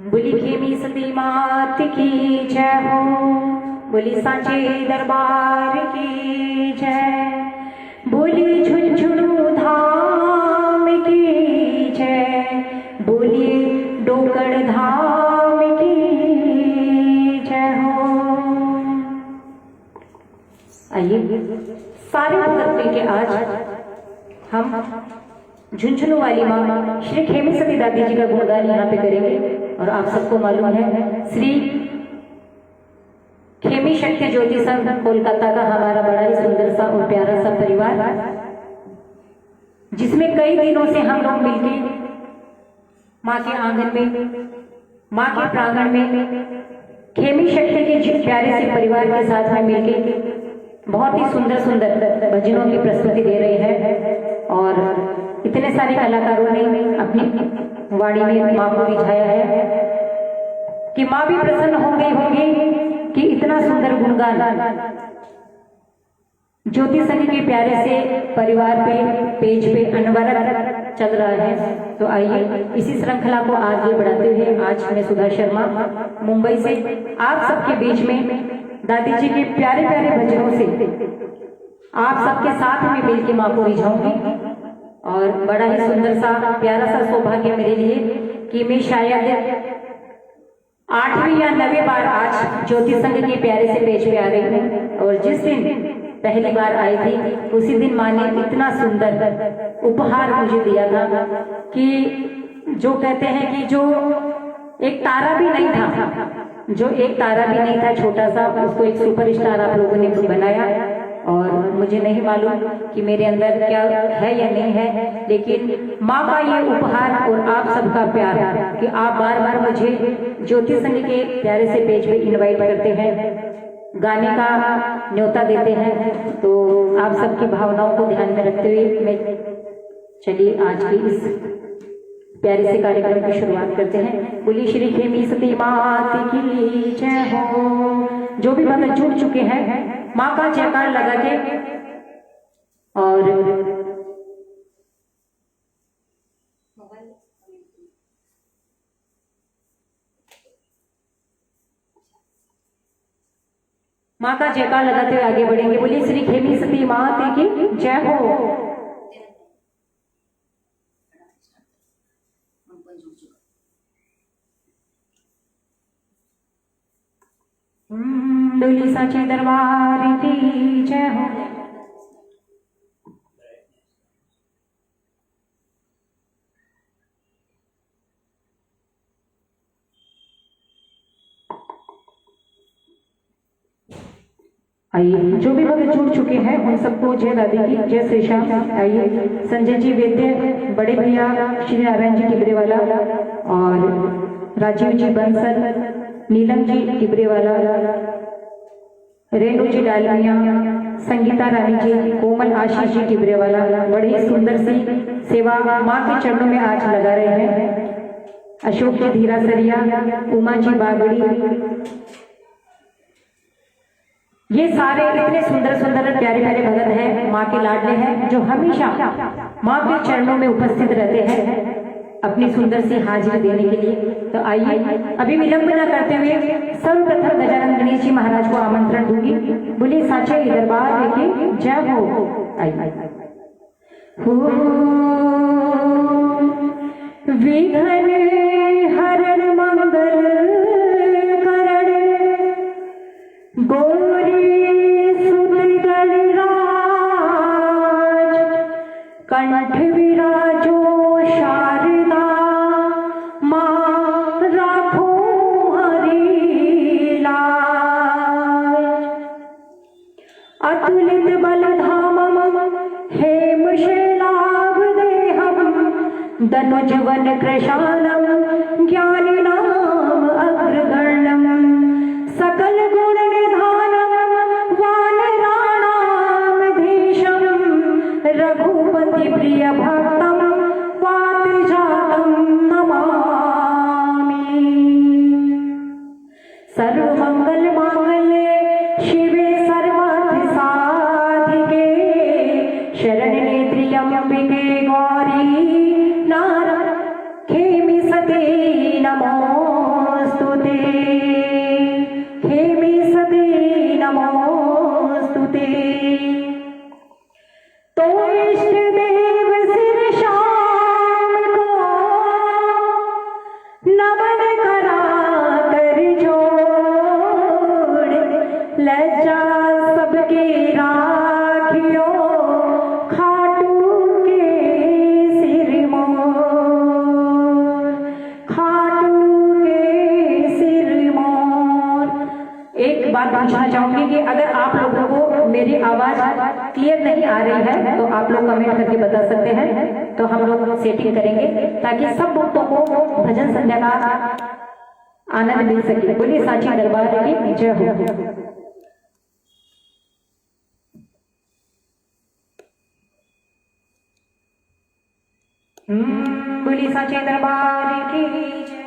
बोली खेमी सती मात की जय हो, बोली सांचे दरबार की जय, बोली झुंझुनू धाम की जय, बोली डोकड़ धाम की जय हो। आइए सारे भक्त मिलके आज हम झुंझुनू वाली माँ श्री खेमी सती दादी जी का गुणगान यहाँ पे करेंगे। और आप सबको मालूम है श्री खेमी शक्ति ज्योति संघ कोलकाता का हमारा बड़ा ही सुंदर सा और प्यारा सा परिवार, जिसमें कई दिनों से हम लोग मिलके माँ के आंगन में, माँ के प्रांगण में खेमी शक्ति के प्यारे से परिवार के साथ में मिलके बहुत ही सुंदर सुंदर भजनों की प्रस्तुति दे रहे हैं। और इतने सारे कलाकारों ने अपनी वाणी में माँ को रिझाया है कि माँ भी प्रसन्न हो गई होगी कि इतना सुंदर गुणगान ज्योति संघ के प्यारे से परिवार पे पेज पे अनवरत चल रहा है। तो आइए इसी श्रृंखला को आगे बढ़ाते हुए आज मैं सुधा शर्मा मुंबई से आप सबके बीच में दादी जी के प्यारे प्यारे भजनों से आप सबके साथ में मिलकर माँ को रिझाऊंगी। और बड़ा ही सुंदर सा प्यारा सा सौभाग्य मेरे लिए कि मैं शायद 8वीं या 9वीं बार आज ज्योति संघ के प्यारे से पेज पे आ रही हूँ। और जिस दिन पहली बार आई थी उसी दिन माँ ने इतना सुंदर उपहार मुझे दिया था कि जो कहते हैं कि जो एक तारा भी नहीं था, छोटा सा, उसको एक सुपरस्टार आप लोगों ने बनाया। और मुझे नहीं मालूम कि मेरे अंदर क्या है या नहीं है, लेकिन माँ का ये उपहार और आप सबका प्यार कि आप बार बार मुझे ज्योति संघ के प्यारे से पेज पे इनवाइट करते हैं, गाने का न्योता देते हैं। तो आप सबकी भावनाओं को ध्यान में रखते हुए मैं चलिए आज की इस प्यारे से कार्यक्रम की शुरुआत करते हैं। बोली श्री खेमी सती मात की जय हो। जो भी भक्त जुड़ चुके हैं माँ का जयकार लगा के और माँ का जयकार लगाते हुए आगे बढ़ेंगे। बोली श्री खेमी सती मात की जय हो। डोली सांचे दरबार की जय हो। आइए जो भी भक्त जुड़ चुके हैं उन सबको जय दादी की जय श्री श्याम। आइए संजय जी वेद्य, बड़े भैया श्री नारायण जी टिबरेवाला और राजीव जी बंसल, नीलम जी टिबरेवाला, रेणु जी डालमिया, संगीता रानी जी, कोमल आशीष जी टिबरेवाला बड़ी सुंदर सी सेवा माँ के चरणों में आज लगा रहे हैं। अशोक जी धीरा सरिया, उमा जी बागड़ी, ये सारे इतने सुंदर सुंदर प्यारे प्यारे भगत हैं, माँ के लाडले हैं जो हमेशा माँ के चरणों में उपस्थित रहते हैं अपनी सुंदर सी हाजिरी देने के लिए। तो आइए अभी विलंब न करते हुए सर्वप्रथम गजानन गणेश जी महाराज को आमंत्रण दूंगी। बोलिए सांचे दरबार की जय हो। आइए विघ्न हरण मंगल करण गौरी सुत गणराज कंठ विराजो शारदा मां राखो हरि लाज। अतुलित बल धामम हेम शैलाभ देहम धनुज वन कृशानम ज्ञानी नाम अग्रगण्यम सकल गुण निधानम वानराणाम धीशम रघुपति प्रिय भक्तम पातिजातम नमामि। सर्वमंगल मांगल्ये शिवे सर्वार्थ साधिके शरण्ये त्र्यंबके गौरी नारायणी खेमी सती नमो लज्जा सबके राखियो खाटू के सिर मोर, खाटू के सिर मोर। एक बात पूछना चाहूंगी कि अगर आप लोगों को मेरी आवाज क्लियर नहीं आ रही है तो आप लोग कमेंट करके बता सकते हैं, तो हम लोग सेटिंग करेंगे ताकि सब भक्तों को भजन संध्या का आनंद मिल सके। बोलिए सांची दरबार की जय हो। बोलिए सांची दरबार की जय।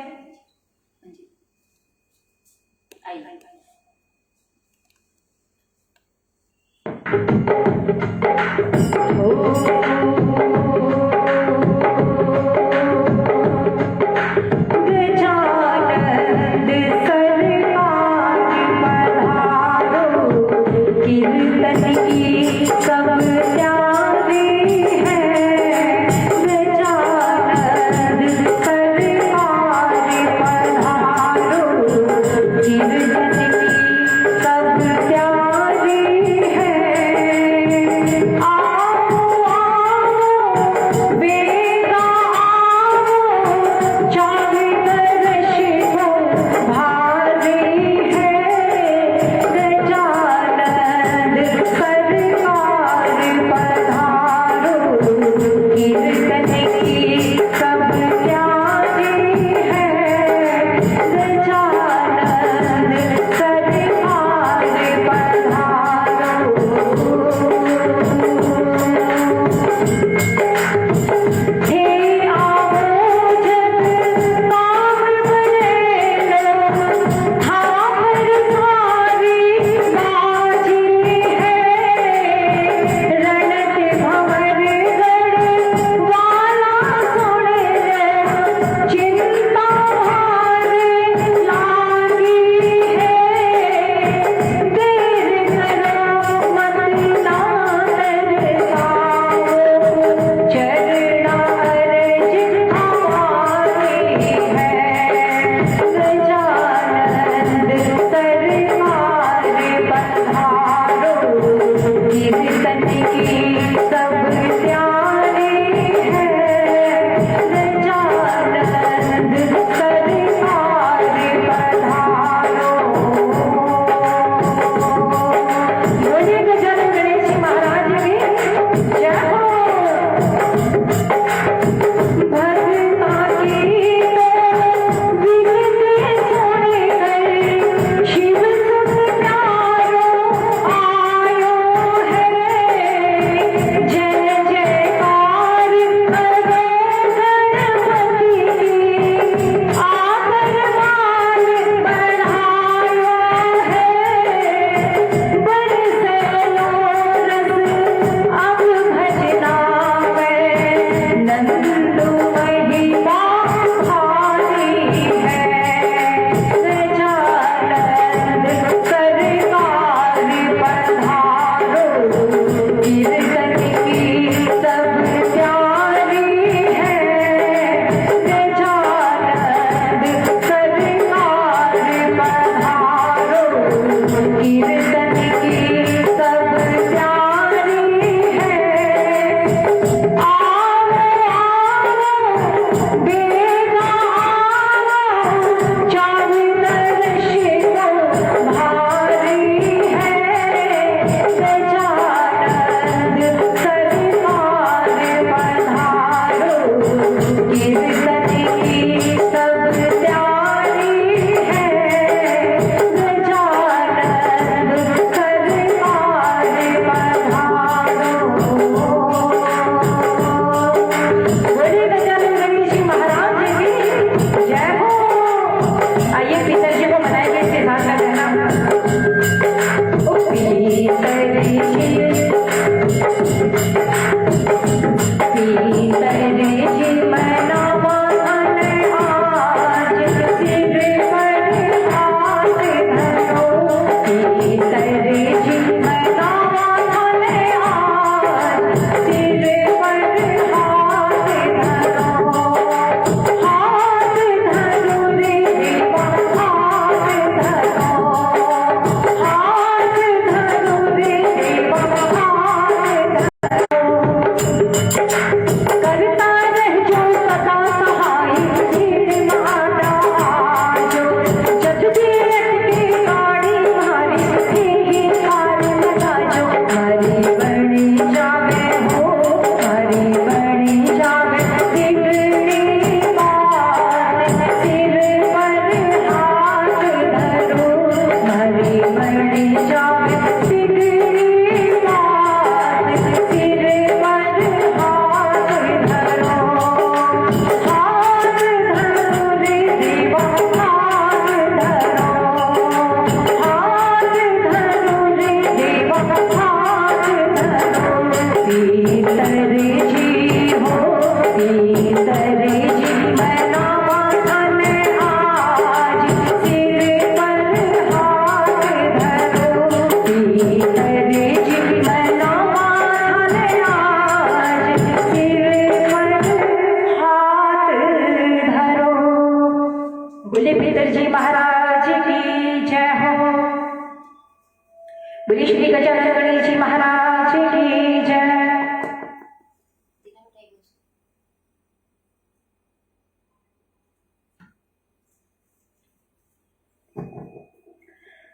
बोलिए श्री गजानन गणेश जी महाराज की जय।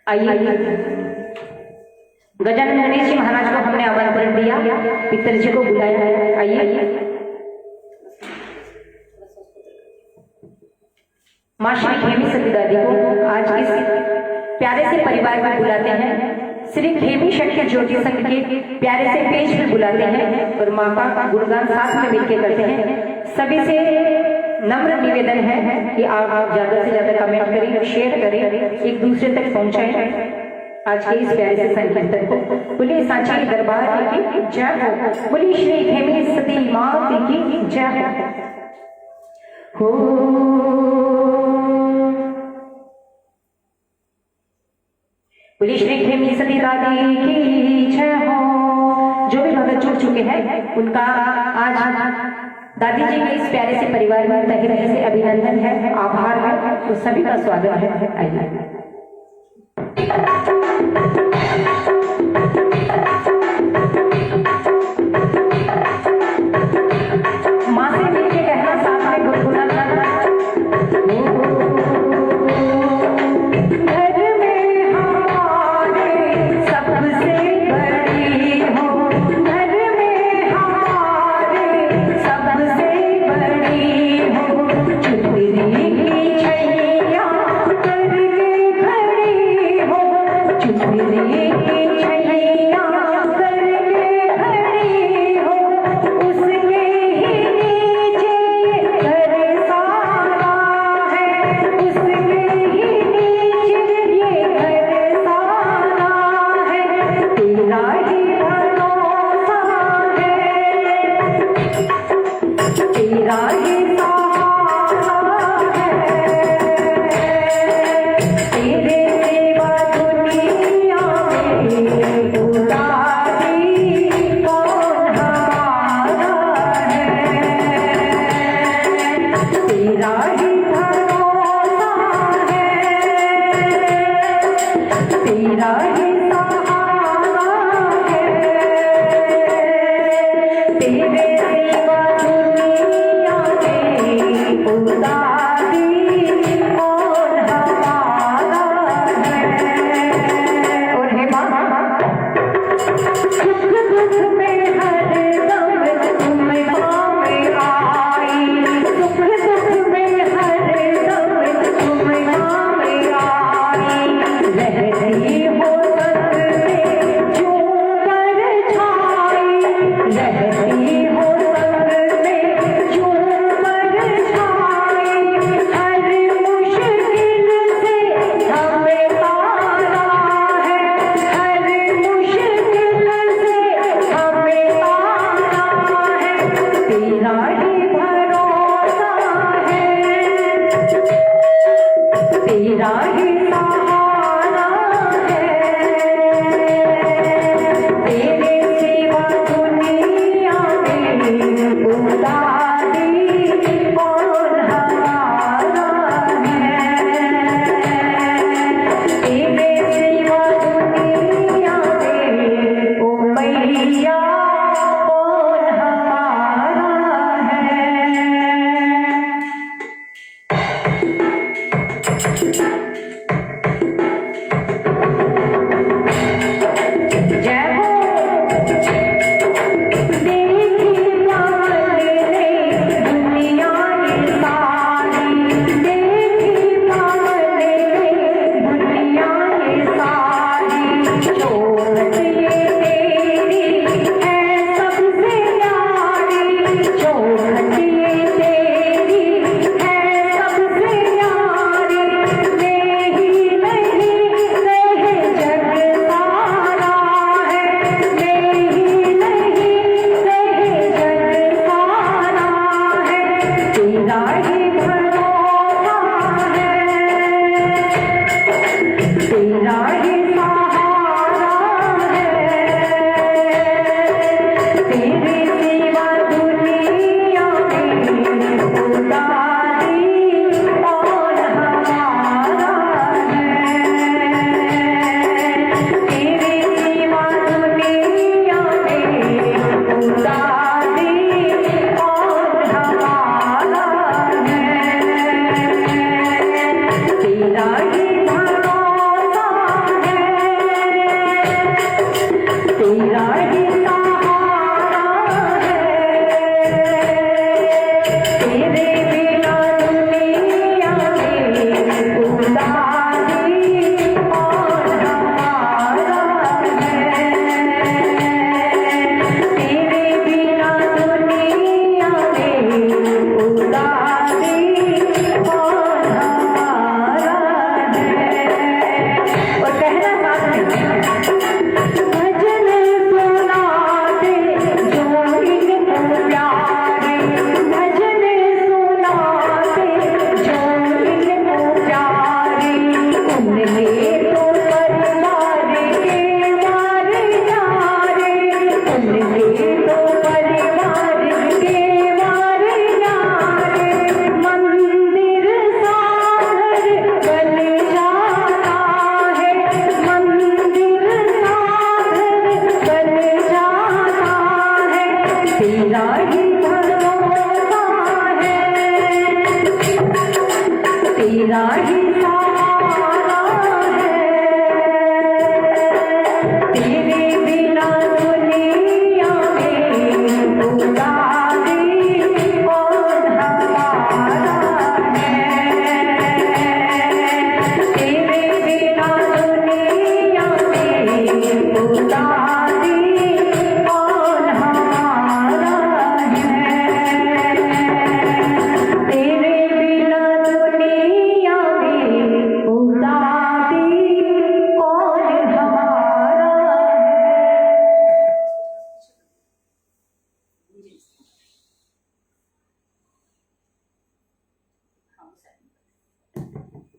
आइए, गजानन गणेश जी महाराज को हमने आमंत्रण दिया, पितरजी को बुलाया है। आइए, माँ श्री खेमी सती दादी को आज इस प्यारे से परिवार में बुलाते हैं। श्री खेमी शक्ति ज्योति संघ के प्यारे से पेज में बुलाते हैं और माँ का गुणगान साथ में मिलकर करते हैं। सभी से नम्र निवेदन है कि आप ज्यादा से ज्यादा कमेंट करें, शेयर करें, एक दूसरे तक पहुंचाएं आज के इस प्यारे से संकीर्तन को। बोलिए सांची दरबार की जय हो, बोलिए श्री खेमी सती माँ की जय हो। बोलिए श्री खेमी सती दादी की जय हो। जो भी भगत जुड़ चुके हैं उनका आज दादी जी के इस प्यारे से परिवार में तहे दिल से अभिनंदन है, आभार है, तो सभी का स्वागत है। आइए, माँ से मिलके कहना, साथ में गुनगुनाना। हो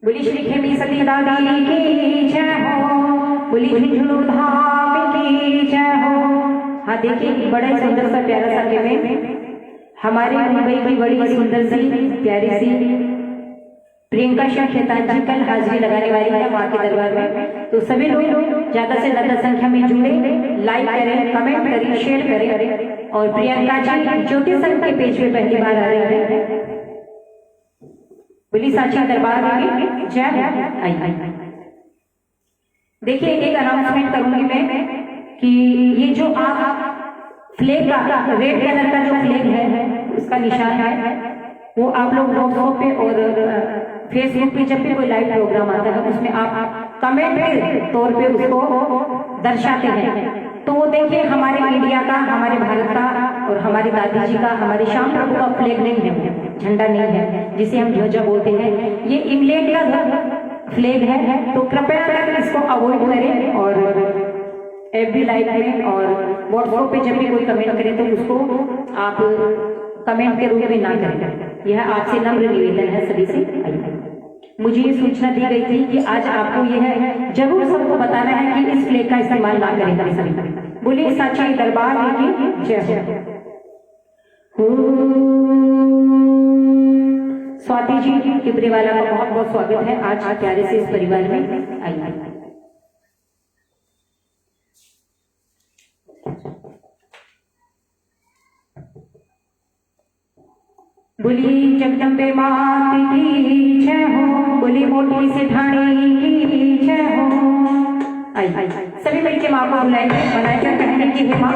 बोली श्री खेमी सती दादी की जय हो, बोली झुंझुनू धाम की जय हो। हाँ देखिए बड़ा ही सुंदर सा प्यारा सा गेम हमारे मुंबई की बड़ी सुंदर सी प्यारी सी प्रियंका शाह खेतान जी कल हाजिरी लगाने वाली है माँ के दरबार में। तो सभी लोग ज्यादा से ज्यादा संख्या में जुड़े, लाइक करें, कमेंट करें, शेयर करें। और प्रियंका जी ज्योति संघ के पेज पे पहली बार आ रही है। बोली साची दरबार में जय हो। देखिए एक अनाउंसमेंट करूंगी मैं कि ये जो आप फ्लैग का रेड कलर का जो फ्लैग है उसका निशान है वो आप लोग व्हाट्सएप पे और फेसबुक पे जब भी कोई लाइव प्रोग्राम आता है उसमें आप कमेंट के तौर पे उसको दर्शाते हैं। तो वो देखिए हमारे इंडिया का, हमारे भारत का और हमारी दादी जी का, हमारे श्याम प्रभु का फ्लैग नहीं है, झंडा नहीं है, जिसे हम ध्वजा बोलते हैं। ये इंग्लैंड का फ्लैग है। तो कृपया कर इसको अवॉइड करें और एफबी लाइव में और व्हाट्सएप पे जब भी कोई कमेंट करे तो उसको आप कमेंट के रूप में ना करें। यह आपसे नम्र निवेदन है सभी से। मुझे ये सूचना दी गई थी कि आज आपको यह जरूर सबको बताना है कि इस फ्लैग का इस्तेमाल ना करें सभी। बोलिए साची दरबार की जय हो। स्वाति जी टिबरेवाला का बहुत बहुत स्वागत है आज प्यारे से इस परिवार में। आइए बोली जगदम्बे मात की जय हो, बोली मोटी से ढाणी की जय हो। आई सभी मिलके माँ को बुलाएंगे, बनाएंगे कहने की है माँ।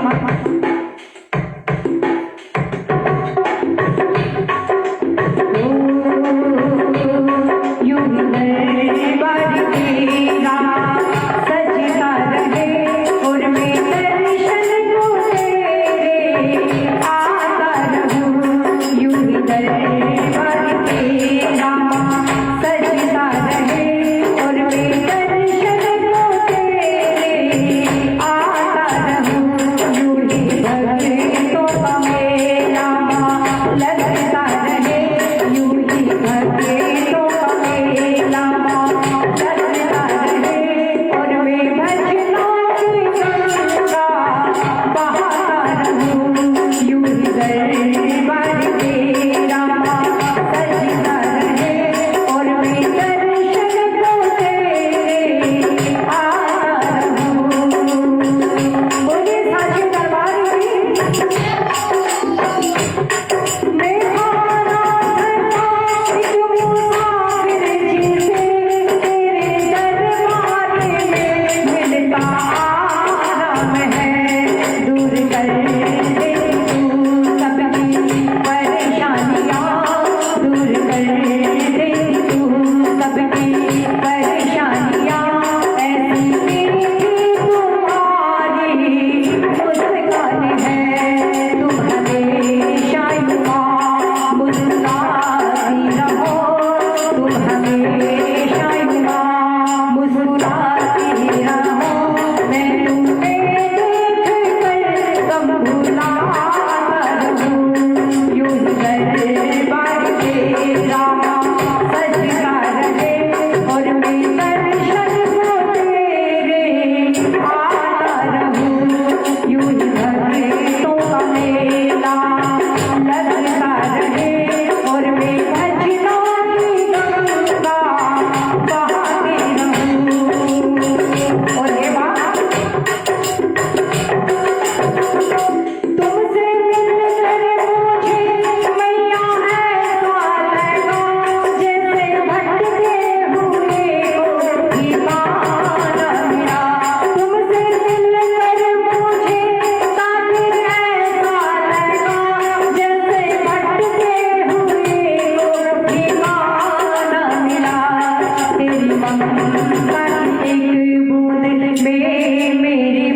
एक बूंद में मेरी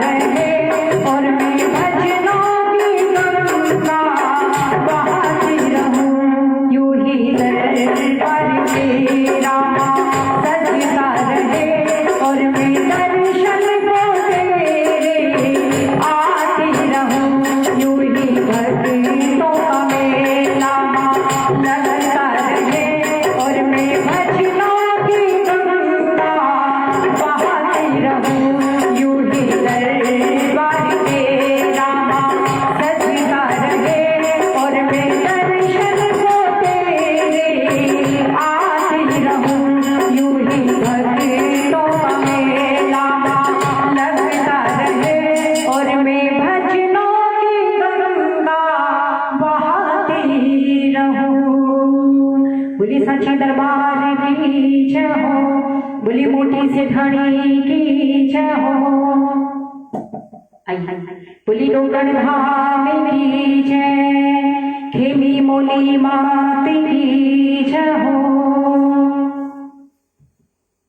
रहे और मैं भजनों की गंगा बहाती रहूं, यूं ही दरबार तेरा सजता रहे और मैं दर्शन को तेरे आती रहूं, यूं ही भक्तों का मेला लगता रहे और मैं भजनों की गंगा बहाती रहूं, यूं ही दरबार तेरा सजता रहे और मैं दर्शन को तेरे आती रहूं, यूं ही भक्तों का मेला लगता रहे और मैं भजनों की गंगा बहाती रहूं। बोली सच्चे दरबार की जय हो, बोली मोटी से धनी की जय हो, बोली डोगन धाम की जय, खेमी मोली मात की जय हो।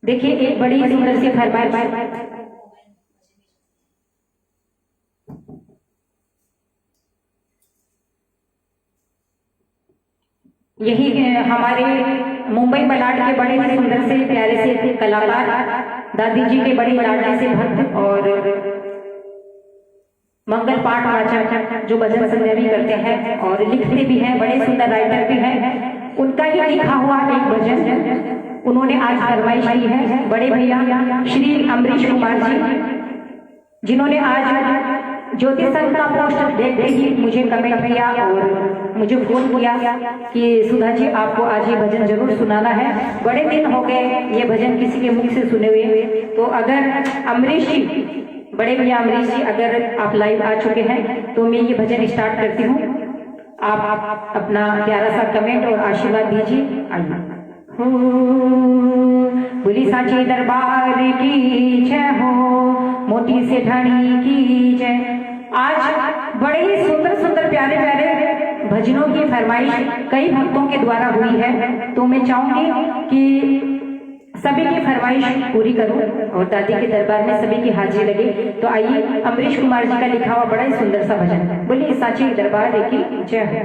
देखिए एक बड़ी सुंदर सी फरमाइश, यही हमारे मुंबई मलाड के बड़े ही सुंदर से प्यारे से कलाकार दादी जी के बड़े लाडले से भक्त और मंगल पाठ वाचक जो भजन संध्या भी करते हैं और लिखते भी हैं, बड़े सुंदर राइटर भी हैं, उनका ही लिखा हुआ एक भजन उन्होंने आज फरमाइश की है। बड़े भैया श्री अमरीश कुमार जी, जिन्होंने आज ज्योति संघ का पोस्ट देखते ही मुझे कमेंट किया और मुझे फोन किया कि सुधा जी आपको आज ये भजन जरूर सुनाना है। बड़े दिन हो गए ये भजन किसी के मुख से सुने हुए, तो अगर अमरीश जी, बड़े भैया अमरीश जी, अगर आप लाइव आ चुके हैं तो मैं ये भजन स्टार्ट करती हूँ। आप अपना प्यारा सा कमेंट और आशीर्वाद दीजिए। आइए। बोली साची दरबार की जय हो, मोटी से ढाणी की जय। आज बड़े ही सुंदर सुंदर प्यारे प्यारे भजनों की फरमाइश कई भक्तों के द्वारा हुई है, तो मैं चाहूंगी कि सभी की फरमाइश पूरी करूं और दादी के दरबार में सभी की हाजिरी लगे। तो आइए अमरीश कुमार जी का लिखा हुआ बड़ा ही सुंदर सा भजन, बोलिए साची दरबार की जय हो।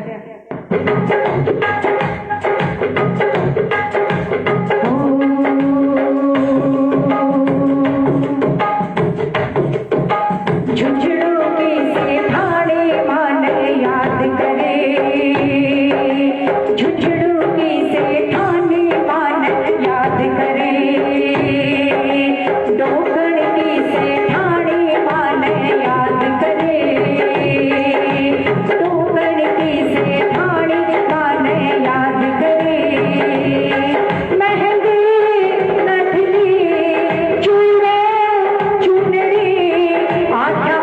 झुंझुनू की से ठाणे मान याद करे, झुंझुनू की से ठाणे मान याद करे, डोगण की से ठाणे मान याद करे, डोगण की से ठाणे मान याद करे, महंगी नथली चूड़े चुनरी आजा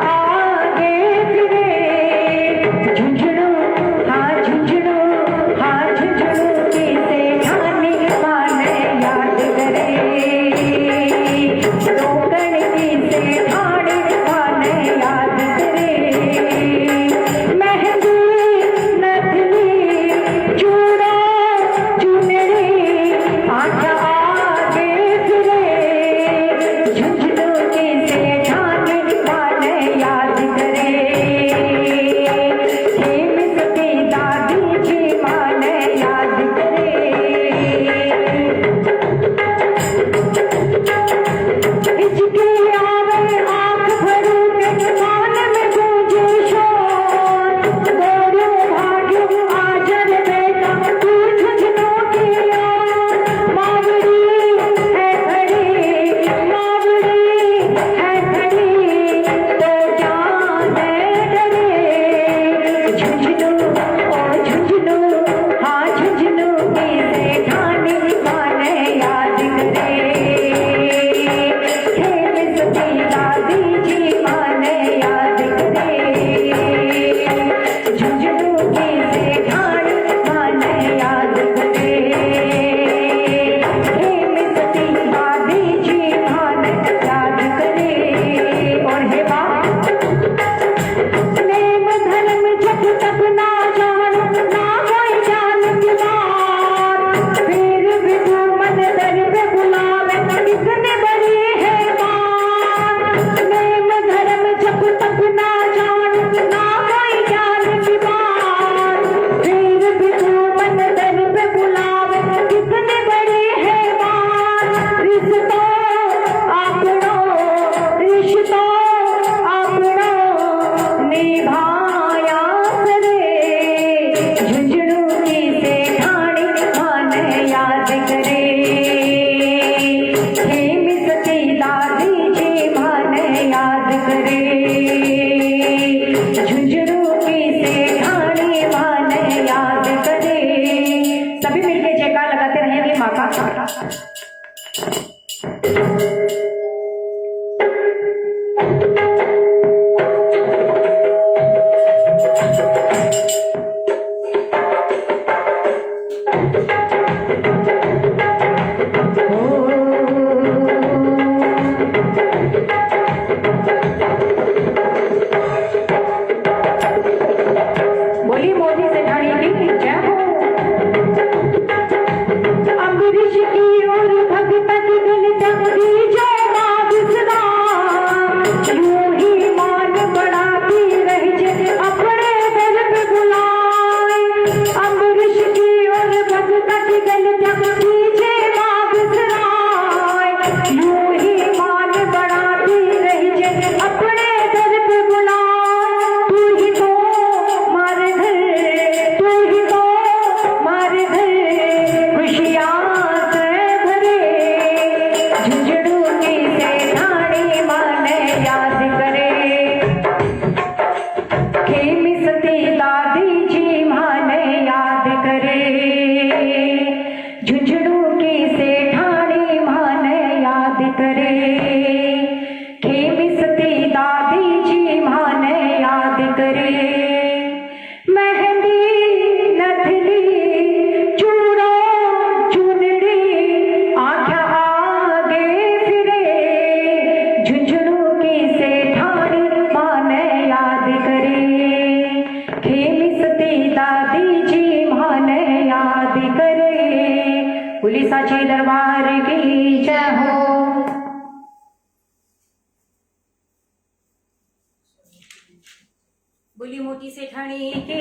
बोली मोती सेठानी की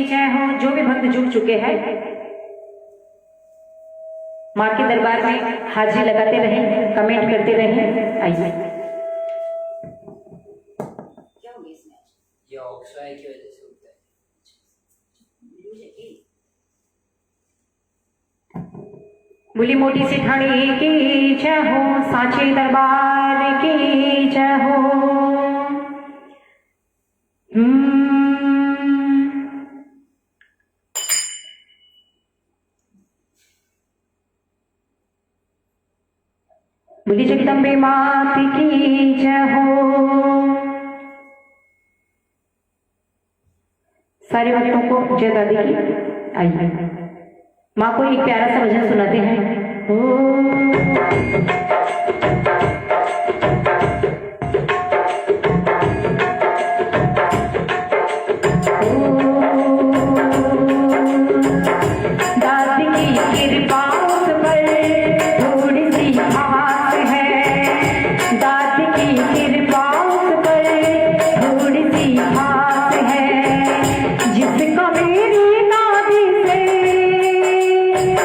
जय हो। जो भी भक्त जुड़ चुके हैं माँ के दरबार में हाजिरी लगाते रहें, कमेंट करते रहें। आइए। क्या हो गया इसमें? ये ऑक्साइड की वजह से होता है। बोली मोती सेठानी की जय हो, सांचे दरबार की जय हो। बोली जगदम्बे मात की जय हो। सारे भक्तों को जय दादी की। आइए माँ को एक प्यारा सा भजन सुनाते हैं। दादी की कृपा उस पर थोड़ी सी खास है, दादी की कृपा उस पर थोड़ी सी खास है, जिसका मेरी दादी से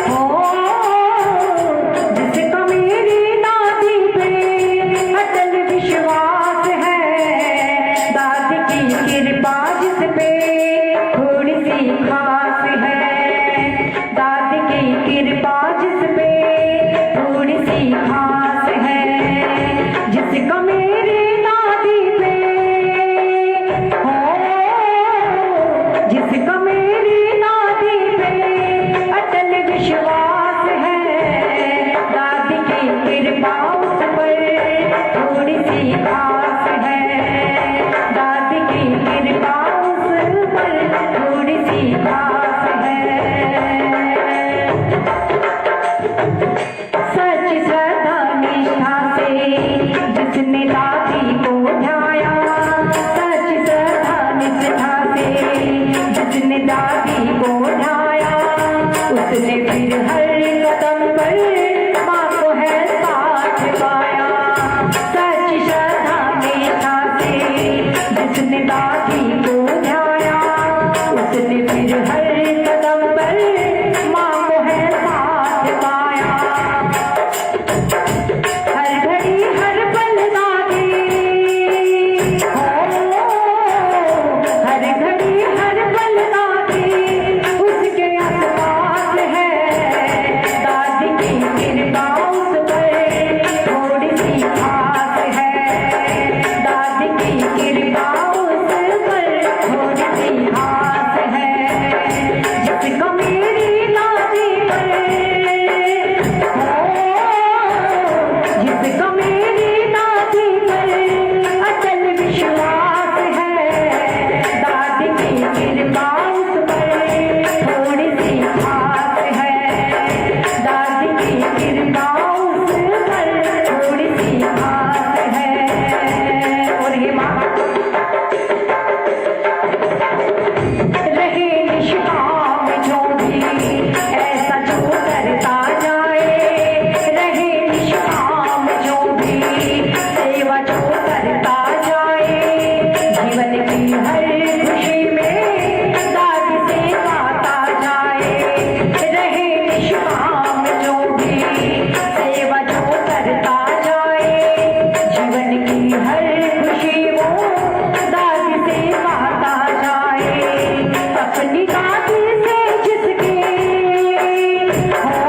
हो, जिसका मेरी दादी पे अटल विश्वास है, दादी की कृपा जिस पे थोड़ी सी खास है, दादी की कृपा जिस पे थोड़ी सी खास है, जिसका मेरी दादी पे हो, जिसका मेरी दादी पे अटल विश्वास है, दादी की कृपा उस पर थोड़ी सी खास है, दादी की कृपा उस पर थोड़ी सी खास है। सच श्रद्धा निष्ठा से जिसने दादी को ध्याया, सच श्रद्धा निष्ठा से जिसने दादी को ध्याया, उसने फिर हर कदम पर माँ को है साथ पाया। सच श्रद्धा निष्ठा से जिसने दादी को ध्याया, उसने फिर हर कदम पर माँ को है साथ पाया। हर घड़ी हर पल दादी हो, हर घड़ी हर पल दादी उसके आसपास है, दादी की कृपा उस पर थोड़ी सी खास है, दादी की कृपा उस पर थोड़ी सी खास है, जिसका मेरी दादी पर हो, जिसका मेरी दादी पर अटल विश्वास है, दादी की कृपा उस पर थोड़ी सी खास है, दादी की कृपा उस पर थोड़ी सी खास है। और ये माँ रहे निष्काम जो भी ऐसा जो करता जाए, रहे निष्काम जो भी सेवा जो करता जाए, जीवन की हर खुशी में दादी से गाता जाए, रहे निष्काम जो भी सेवा जो करता जाए, जीवन की हर खुशी वो दादी से गाता जाए। अपनी दादी से जिसकी हो,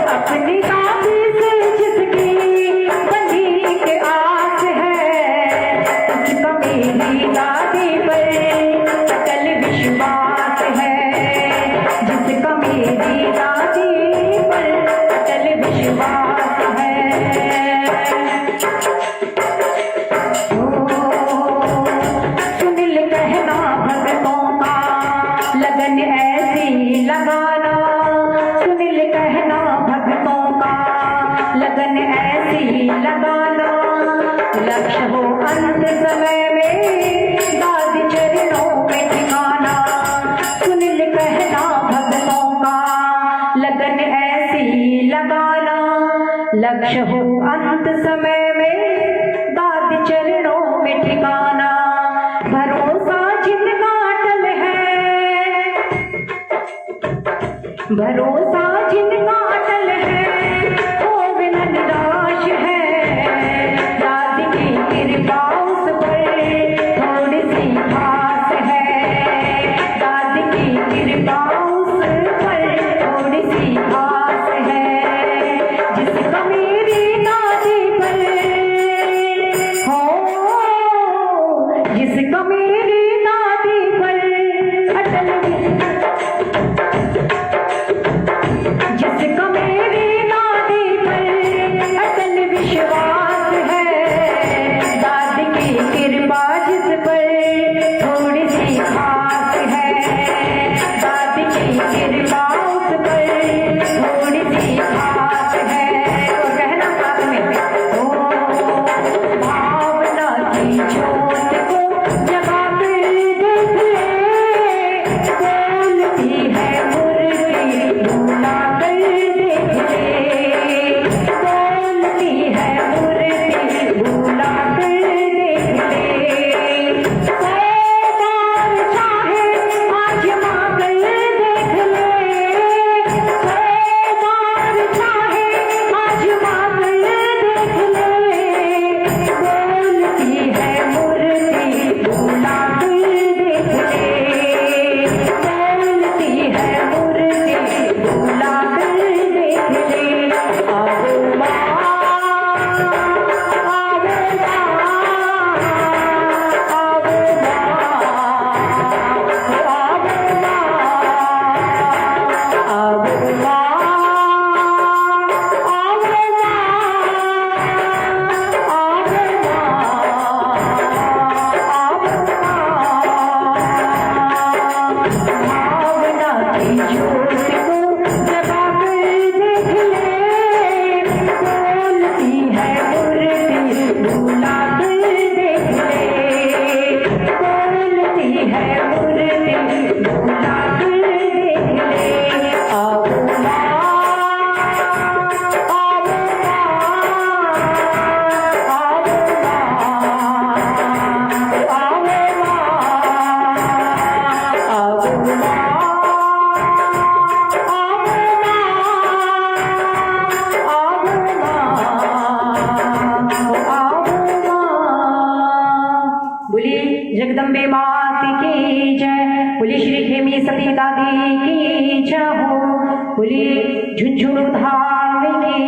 अपनी दादी से जिसकी बनी के आस है, उसका मेरी दादी पर अटल विश्वास है, जिसका मेरी दादी पर अटल विश्वास है। सुनिल कहना भक्तों का लगन ऐसी लगाना, सुनिल कहना भक्तों का लगन ऐसी लगाना, लक्ष्य हो अंत समय में दादी चरणों में ठिकाना। सुनिल कहना भक्तों का लगन ऐसी लगाना, लक्ष्य हो अंत समय में दादी चरणों में ठिकाना। भरो भरोसा जिनका अटल है वो बिना निराश है। दादी की कृपा उस पर थोड़ी सी खास है। दादी की कृपा उस पर थोड़ी सी खास है। जिसका मेरी दादी पर हो, जिसका मेरी दादी पर अटल, जिसका मेरी दादी पर अटल विश्वास है। दादी की कृपा जिस पर थोड़ी सी खास है। दादी की कृपा उस पर थोड़ी सी खास है। तो कहना साथ में, ओ भावना की ज्योत को जगा कर देख ले, बोलती है मुर्गी बुला कर देख ले, बोलती है मुर्गी बुला कर देख ले। सौ बार चाहे आजमा कर देख ले, सौ बार चाहे आजमा कर देख ले। बोलती है मुर्गी बुला कर देख ले, बोलती है मुर्गी बुला कर देख ले। आओ माँ, आओ माँ, आओ माँ, आओ माँ, भावना की ज्योत को जगा कर देख ले, बोलती है मुर्गी बुला कर देख ले, बोलती है मुर्गी बुला कर देख ले। आओ माँ, आओ माँ, आओ बोलिए जगदम्बे मात की जय। बोलिए श्री खेमी सती दादी की जय हो। बोलिए झुंझुनू धाम की।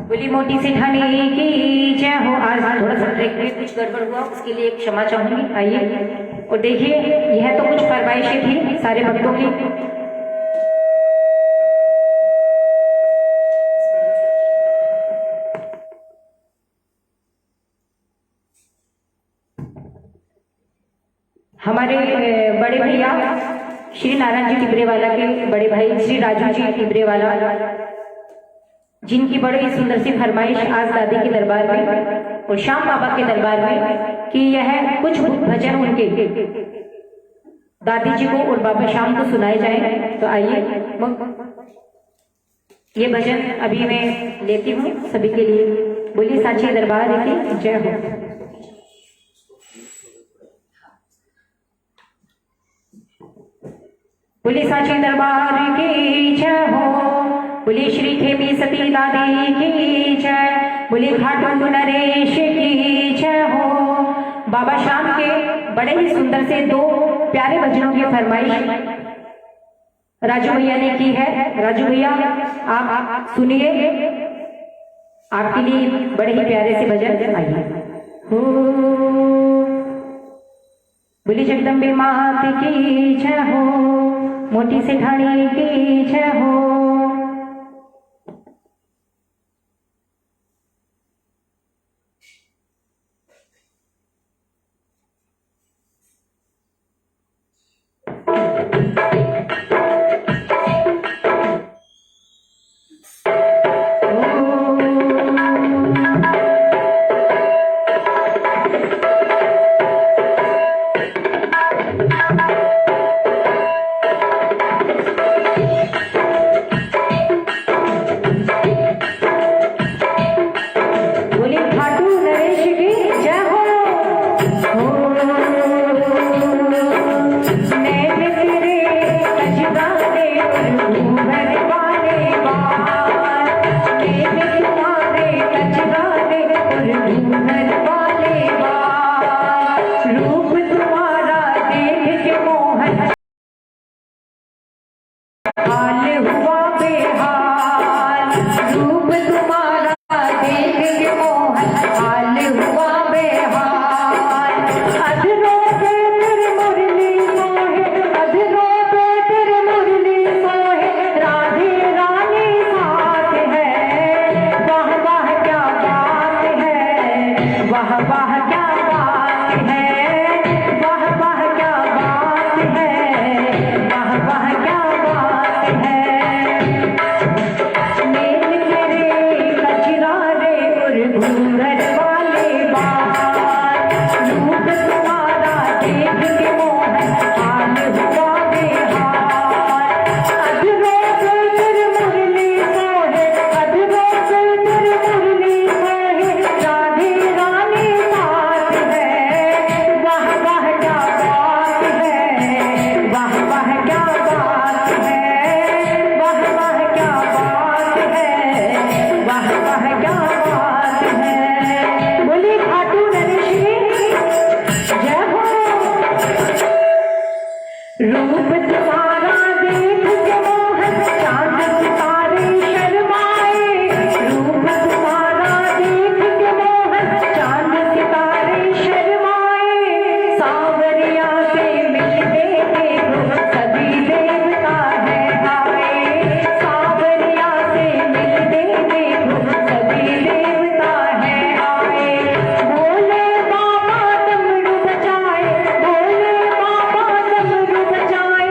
बोली मोटी सेठानी की जय हो। आज थोड़ा सा ट्रैक में कुछ गड़बड़ हुआ, उसके लिए क्षमा चाहूंगी। आइए और देखिए, यह तो कुछ फरमाइशें थी सारे भक्तों की। हमारे बड़े भैया श्री नारायण जी टिबरेवाला के बड़े भाई श्री राजू जी टिबरेवाला, जिनकी बड़ी सुंदर सी फरमाइश आज दादी के दरबार में और श्याम बाबा के दरबार में कि यह कुछ भजन उनके दादी जी को और बाबा श्याम को सुनाए जाए। तो आइए ये भजन अभी मैं लेती हूँ सभी के लिए। बोलिए साची दरबार की जय हो। बोलिए साची दरबार की जय हो। बोलिए श्री खेमी सती दादी की जय। बोलिए खाटू नरेश की जय हो। बाबा श्याम के बड़े ही सुंदर से दो प्यारे भजनों की फरमाइश राजू भैया ने की है। राजू भैया आप सुनिए, आपके लिए बड़े ही प्यारे से भजन। आइए हो। बोली जगदम्बे मात की जय हो। मोटी सेठानी की जय हो। रूप तुम्हारा देख के मोहन चांद सितारे शर्माए, रूप तुम्हारा देख के मोहन चांद सितारे शर्माए, सांवरिया से मिलते देखो सभी देवता है आए, सांवरिया से मिलते देखो सभी देवता है आए, भोले बाबा डमरू बजाए, भोले बाबा डमरू बजाए,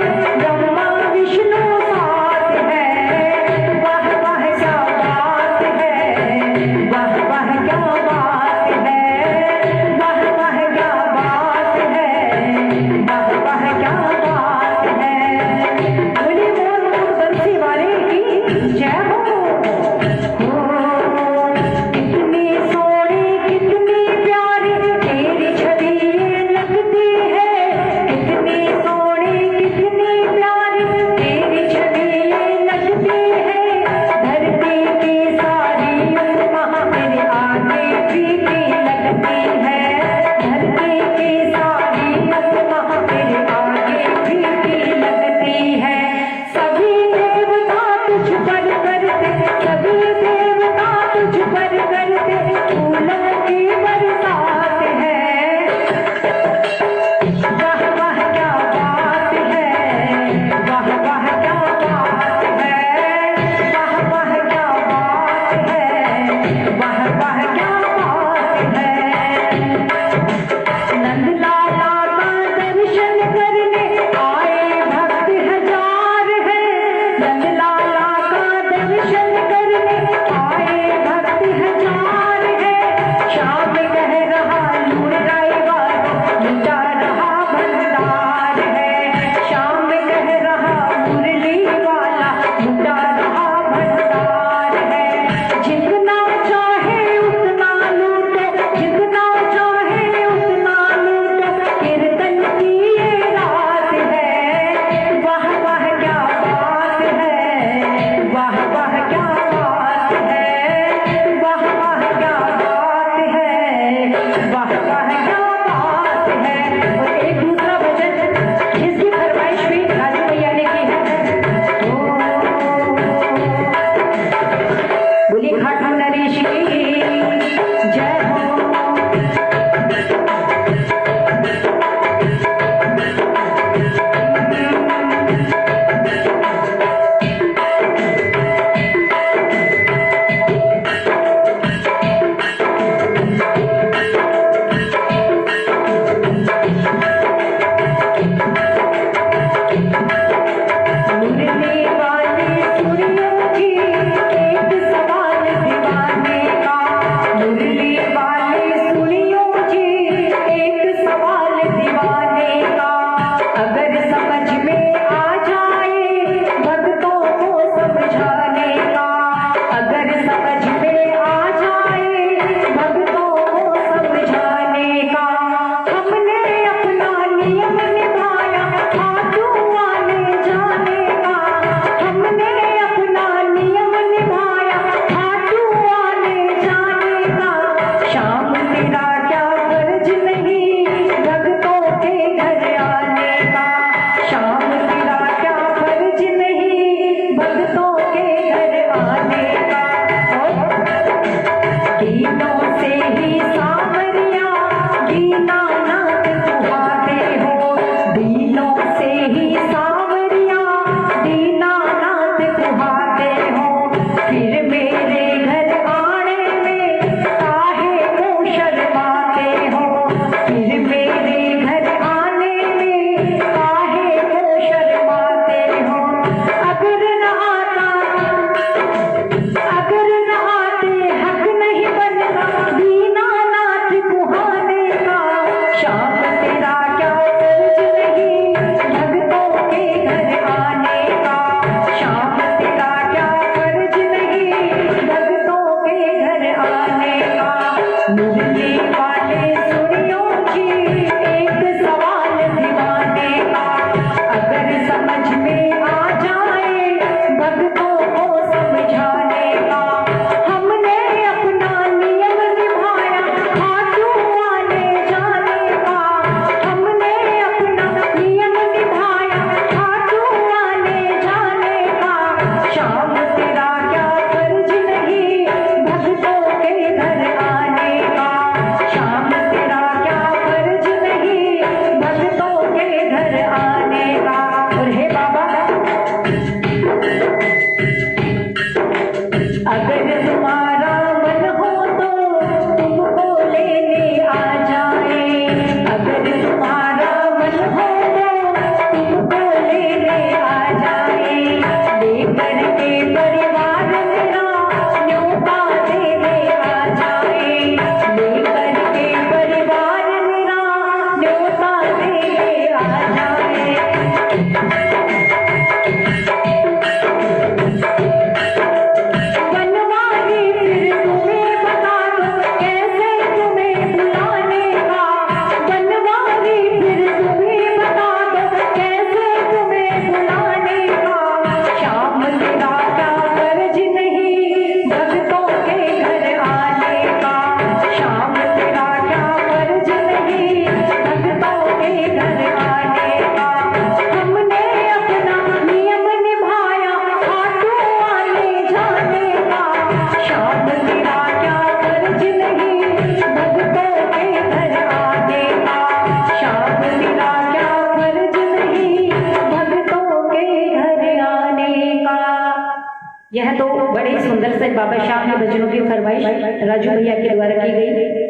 बड़े ही सुंदर से बाबा श्याम के भजनों की फरमाइश राजू भैया के द्वारा की गई।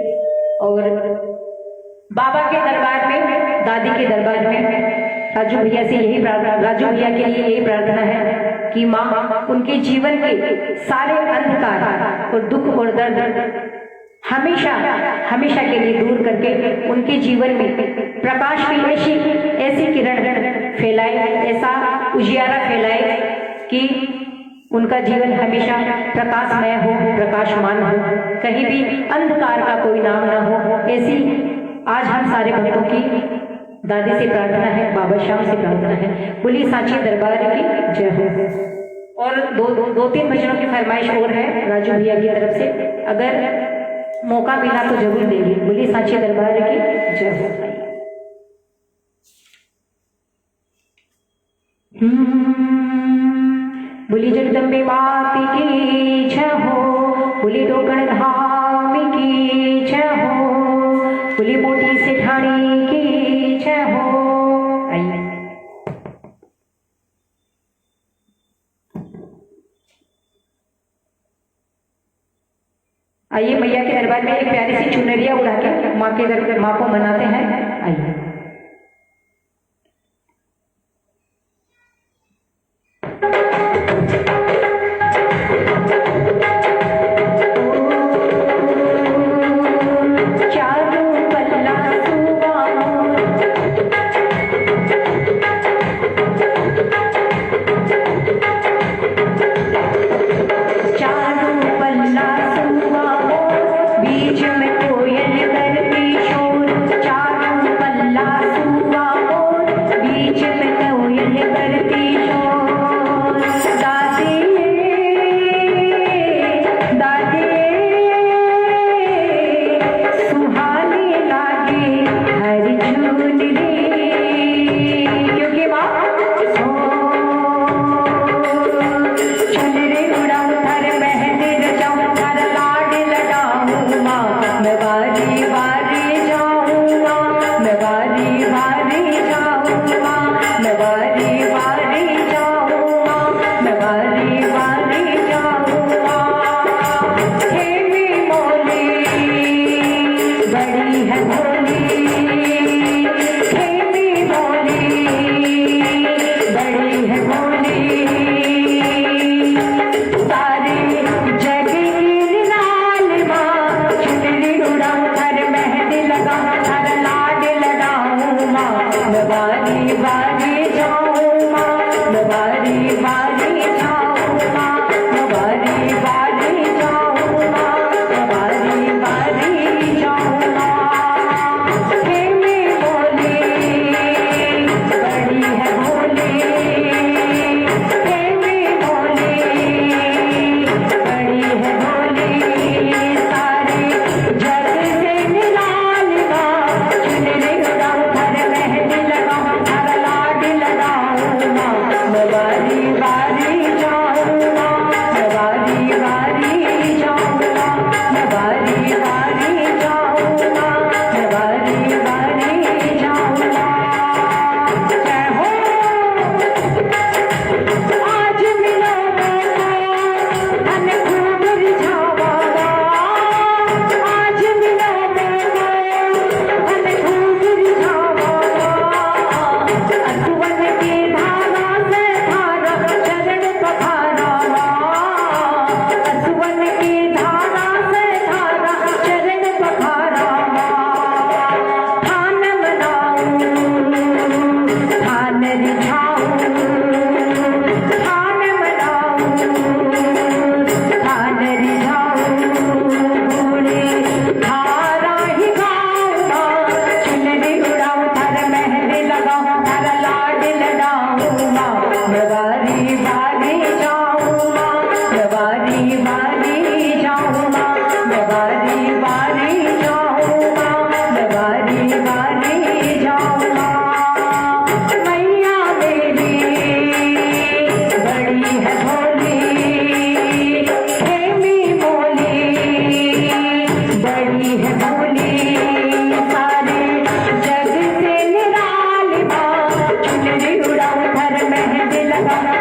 और बाबा के दरबार में, दादी के दरबार में राजू भैया से यही प्रार्थना, राजू भैया के लिए यही प्रार्थना है कि माँ उनके जीवन के सारे अंधकार और दुख और दर्द हमेशा हमेशा के लिए दूर करके उनके जीवन में प्रकाश की ऐसी किरण फैलाए, ऐसा उजियारा फैलाए कि उनका जीवन हमेशा प्रकाशमय हो, प्रकाशमान हो, कहीं भी अंधकार का कोई नाम ना हो। ऐसी आज हम सारे भक्तों की दादी से प्रार्थना है, बाबा श्याम से प्रार्थना है। बोली सांची दरबार की जय हो। और दो तीन भजनों की फरमाइश और है राजू भैया की तरफ से, अगर मौका मिला तो जरूर देंगे। बोली सांची दरबार की जय हो। बोली जगदम्बे माती की जय हो, बोली डोगण धाम की जय हो, बोली मोटी सेठानी की जय हो। आइए मैया के दरबार में एक प्यारी सी चुनरिया उड़ा के माँ के दरबार माँ को मनाते हैं। आइए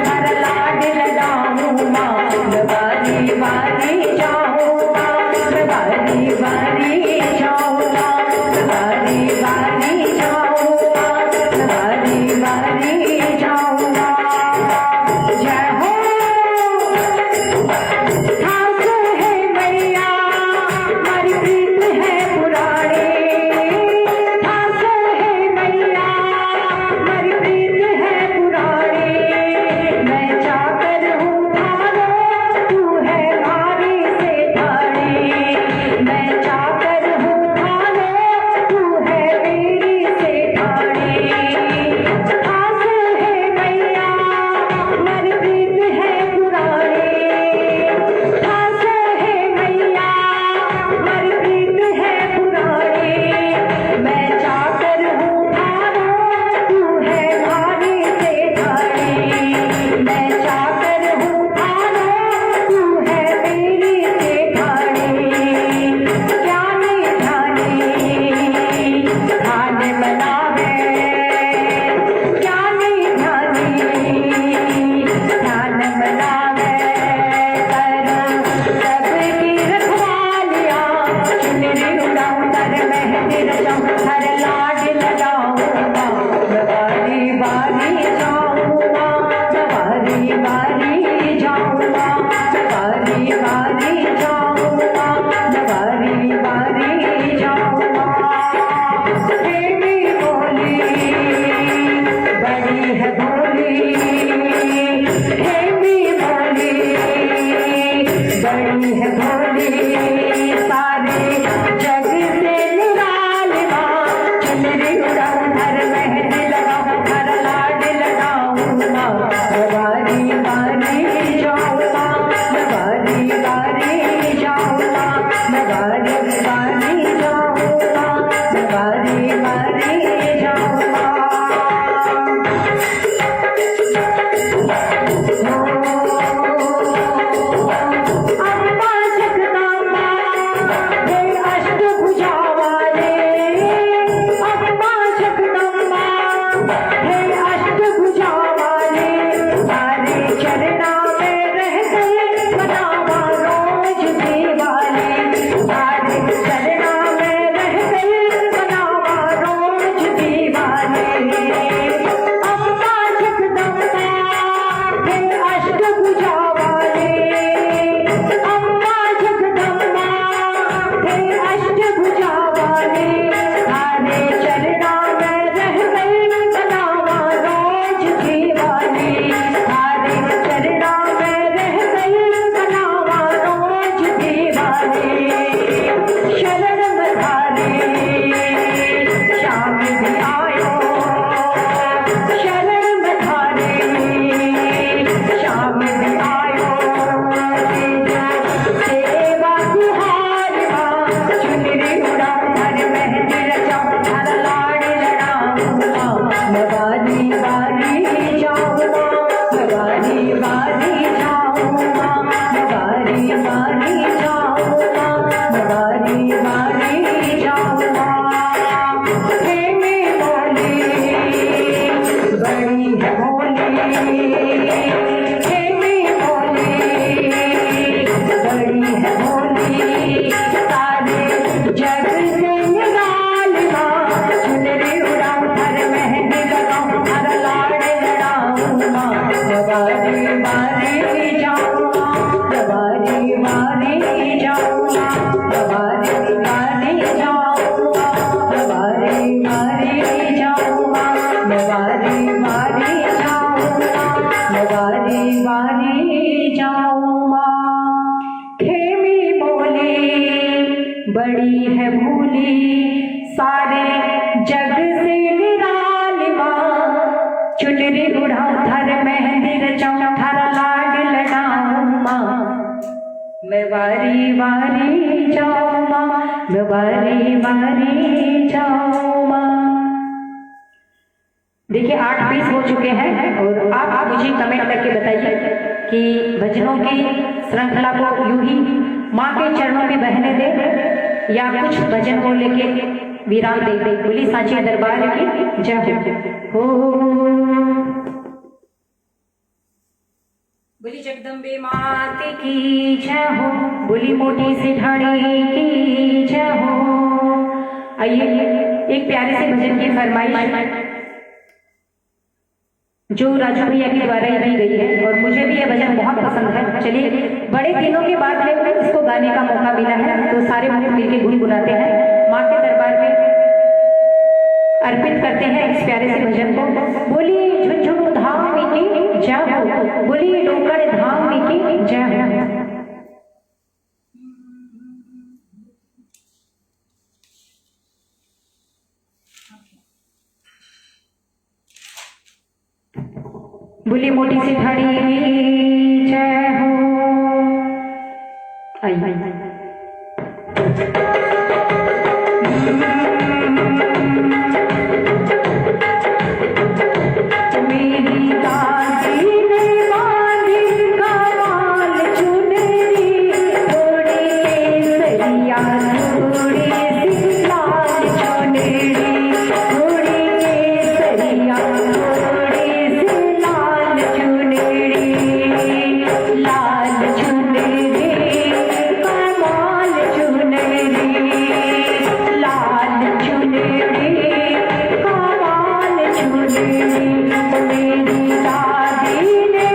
हर लाड लगा बड़ी है भोली, खेमी भोली, बड़ी है भोली, सारे जग से निरालना, चुनरी उड़ाऊं हर मेहंदी लगाऊं हर लाड़ लड़ाऊंगा, बारी बारी जाऊंगा, बारी बारी जाऊंगा, बारी बारी जाऊंगा, बारी बारी जाऊंगा, बारी बारी जाऊंगा, बारी बारी जाऊंगा। खेमी बोली बड़ी है भूली, सारे जग से निरालिमा, चुनरी उड़ाऊं धर मेहंदी रचाऊं हर लाड लड़ाऊं माँ, मैं बारी बारी जाऊं माँ, मैं बारी बारी जाऊं माँ। देखिए 8 पीस हो चुके हैं और आप मुझे कमेंट करके बताइए कि भजनों की श्रृंखला को यूं ही माँ के चरणों में बहने दे या कुछ भजन को लेके विराम दे। बोली सांची दरबार की जय हो। बोली जगदम्बे मात की जय हो, बोली मोटी सी ढाणी की जय हो। आइए एक प्यारे से भजन की फरमाइश जो राजू भैया के द्वारा ही दी गई है और मुझे भी यह भजन बहुत पसंद है। चलिए बड़े दिनों के बाद में इसको गाने का मौका मिला है तो सारे लोग मिलकर गुनगुनाते हैं, माँ के दरबार में अर्पित करते हैं इस प्यारे से भजन को। बोली झुंझुनू धाम की जय हो, बोली डोंगर धाम की जय हो। बोली मोटी सी ढाणी जय हो। आई मेरी दादी ने बांधी कमाल चुनरी, थोड़ी केसरिया थोड़ी सी लाल चुनरी, थोड़ी केसरिया थोड़ी सी लाल चुनरी, लाल चुनरी कमाल चुनरी, लाल चुनरी कमाल चुनरी। मेरी दादी ने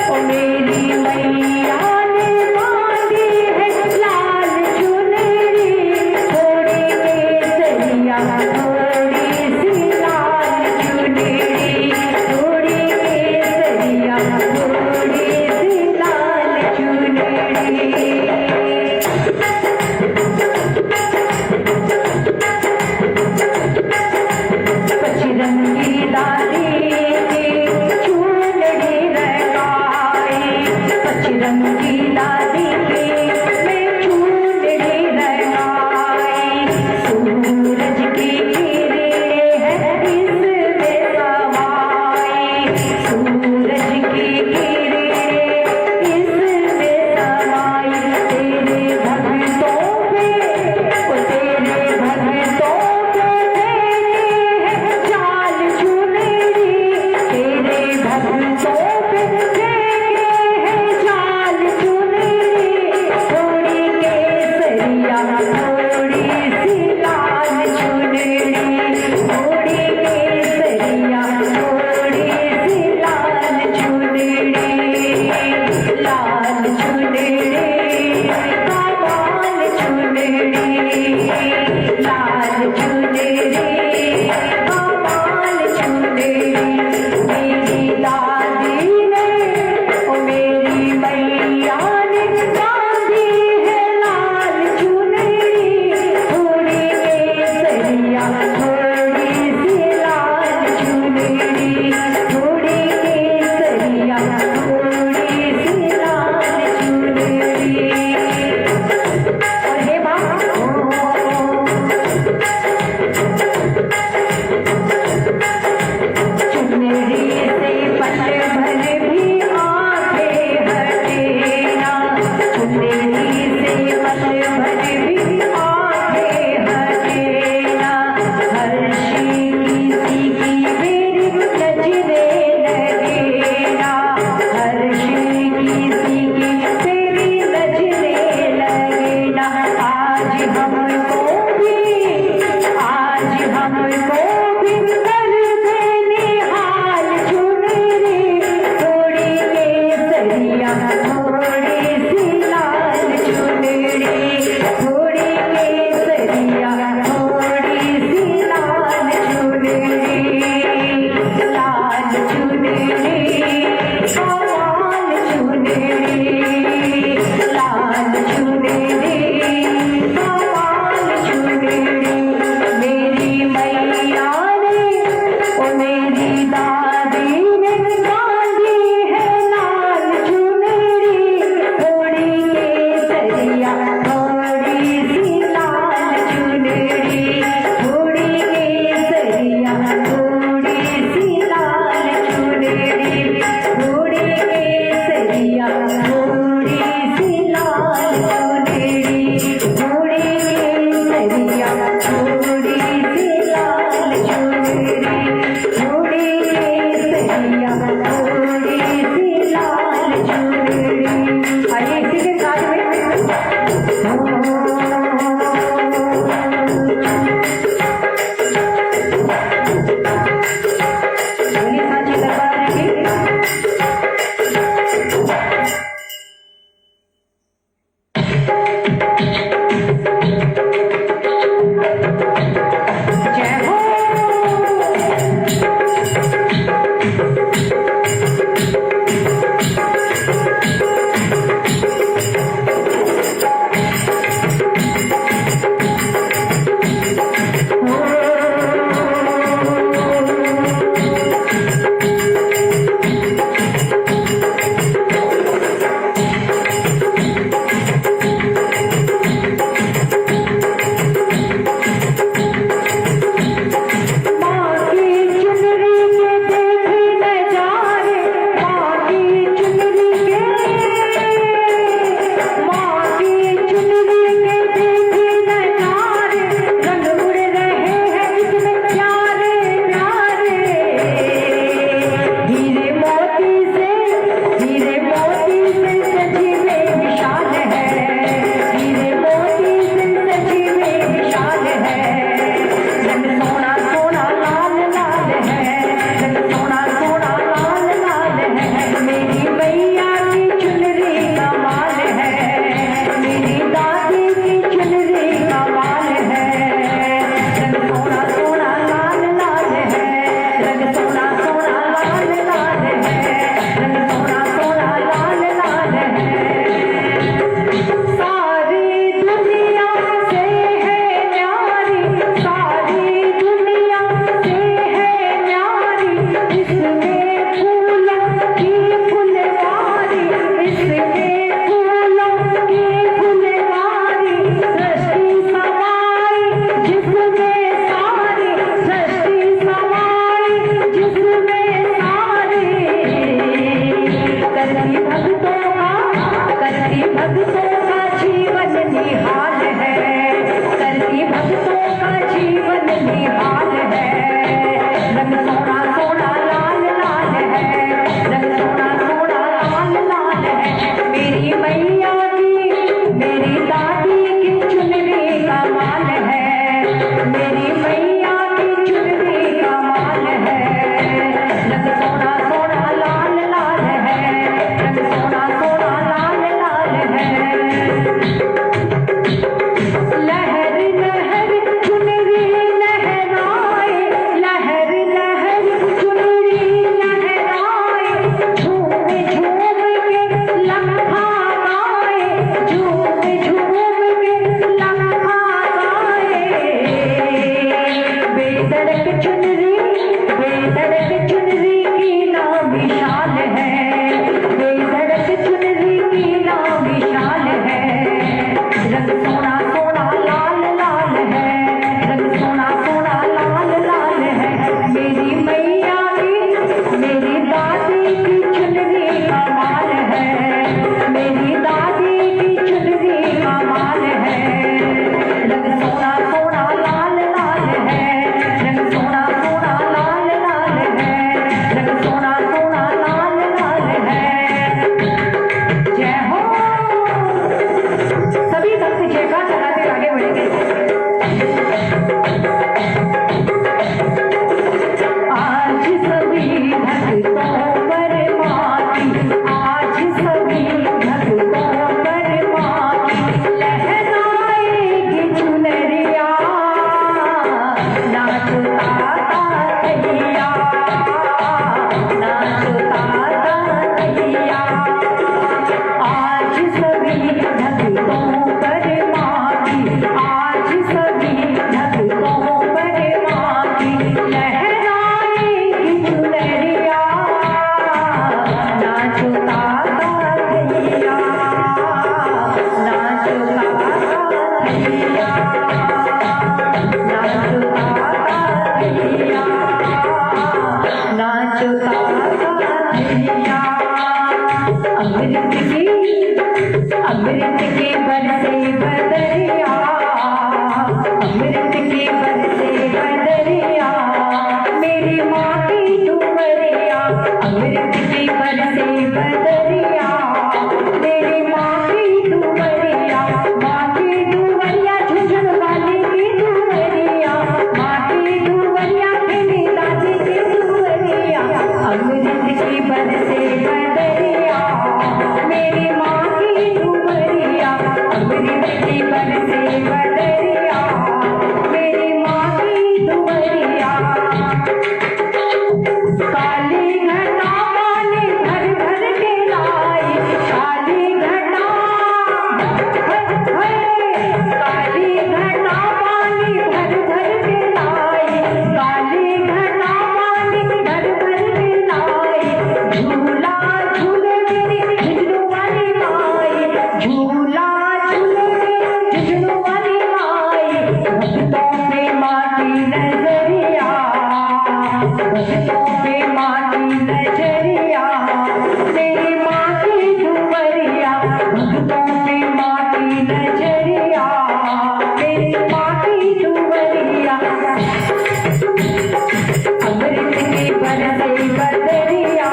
ओ मेरी मैया ने बांधी है लाल चुनरी, थोड़ी केसरिया थोड़ी सी लाल चुनरी, थोड़ी केसरिया थोड़ी सी लाल चुनरी। पचरंगी दादी मेरी मैया की चुनरी का माल है। नाचो तारा धनिया, अमृत के बरसे बदरिया, अमृत के बरसे बदरिया, मेरी माँ की दुबरिया, अमृत के बरसे बदरिया, मेरी माँ की दुबरिया, माँ की दुबरिया झुझुन वाली की दुबरिया, माँ की दुबरिया खेली दादी की दुबरिया, अमृत की बरसे बदरिया, मेरी माँ की दुबरिया, अमृत की बरसे बदरिया, मेरी माँ की दुबरिया। काली घटा पानी भर भर के लाई, काली घटा काली घटा पानी भर भर के लाई, काली घटा पानी भर भर के लाई, झूला झूले मेरी झुझुनु वाली माई, झूला झूले मेरी झुझुनु वाली माई, भक्तों पे माँ की नजरिया, भक्तों पे माँ की नजरिया, मेरी माँ की दुबरिया, भक्तों पे माँ की नजरिया, मेरी माँ की दुबरिया, अमृत की बरसे बदरिया,